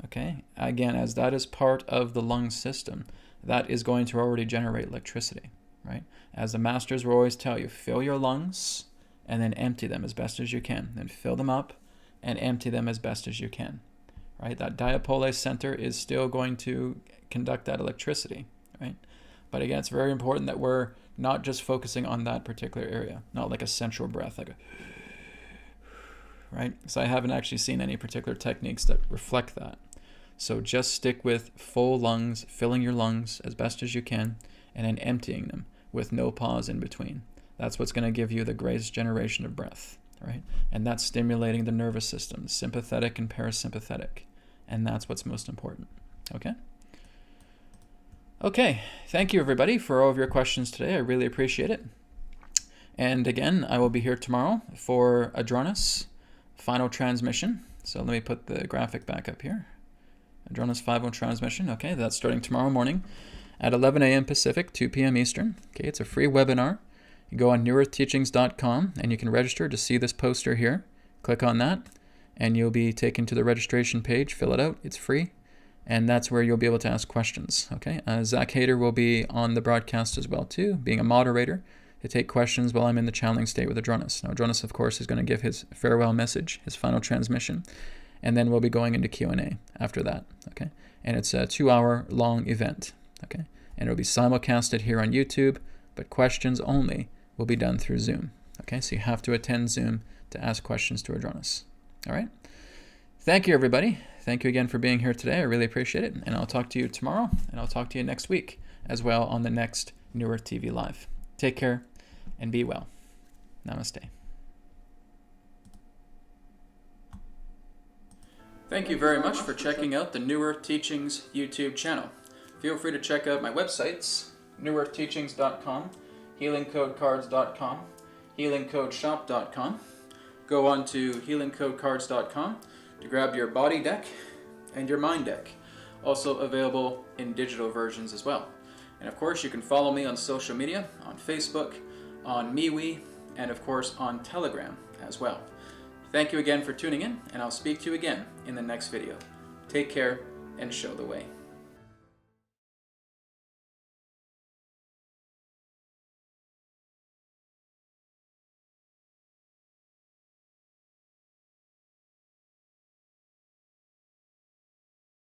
Okay, again, as that is part of the lung system, that is going to already generate electricity, right? As the masters will always tell you, fill your lungs and then empty them as best as you can. Then fill them up and empty them as best as you can, right? That diapole center is still going to conduct that electricity, right? But again, it's very important that we're not just focusing on that particular area, not like a central breath, like a, right? So I haven't actually seen any particular techniques that reflect that. So just stick with full lungs, filling your lungs as best as you can, and then emptying them with no pause in between. That's what's going to give you the greatest generation of breath, right? And that's stimulating the nervous system, sympathetic and parasympathetic. And that's what's most important, okay? Okay, thank you everybody for all of your questions today. I really appreciate it. And again, I will be here tomorrow for Adronis final transmission. So let me put the graphic back up here. Adronis 5.0 transmission. Okay, that's starting tomorrow morning at 11 a.m. Pacific, 2 p.m. Eastern. Okay, it's a free webinar. You go on newearthteachings.com and you can register to see this poster here. Click on that and you'll be taken to the registration page. Fill it out. It's free. And that's where you'll be able to ask questions. Okay, Zach Hader will be on the broadcast as well too, being a moderator to take questions while I'm in the channeling state with Adronis. Now, Adronis, of course, is going to give his farewell message, his final transmission, and then we'll be going into Q&A after that. Okay, and it's a 2-hour long event. Okay, and it'll be simulcasted here on YouTube, but questions only will be done through Zoom. Okay, so you have to attend Zoom to ask questions to Adronis. All right. Thank you, everybody. Thank you again for being here today. I really appreciate it. And I'll talk to you tomorrow, and I'll talk to you next week as well on the next New Earth TV Live. Take care and be well. Namaste. Thank you very much for checking out the New Earth Teachings YouTube channel. Feel free to check out my websites, newearthteachings.com, healingcodecards.com, healingcodeshop.com. Go on to healingcodecards.com to grab your body deck and your mind deck, also available in digital versions as well. And of course, you can follow me on social media, on Facebook, on MeWe, and of course on Telegram as well. Thank you again for tuning in, and I'll speak to you again in the next video. Take care and show the way.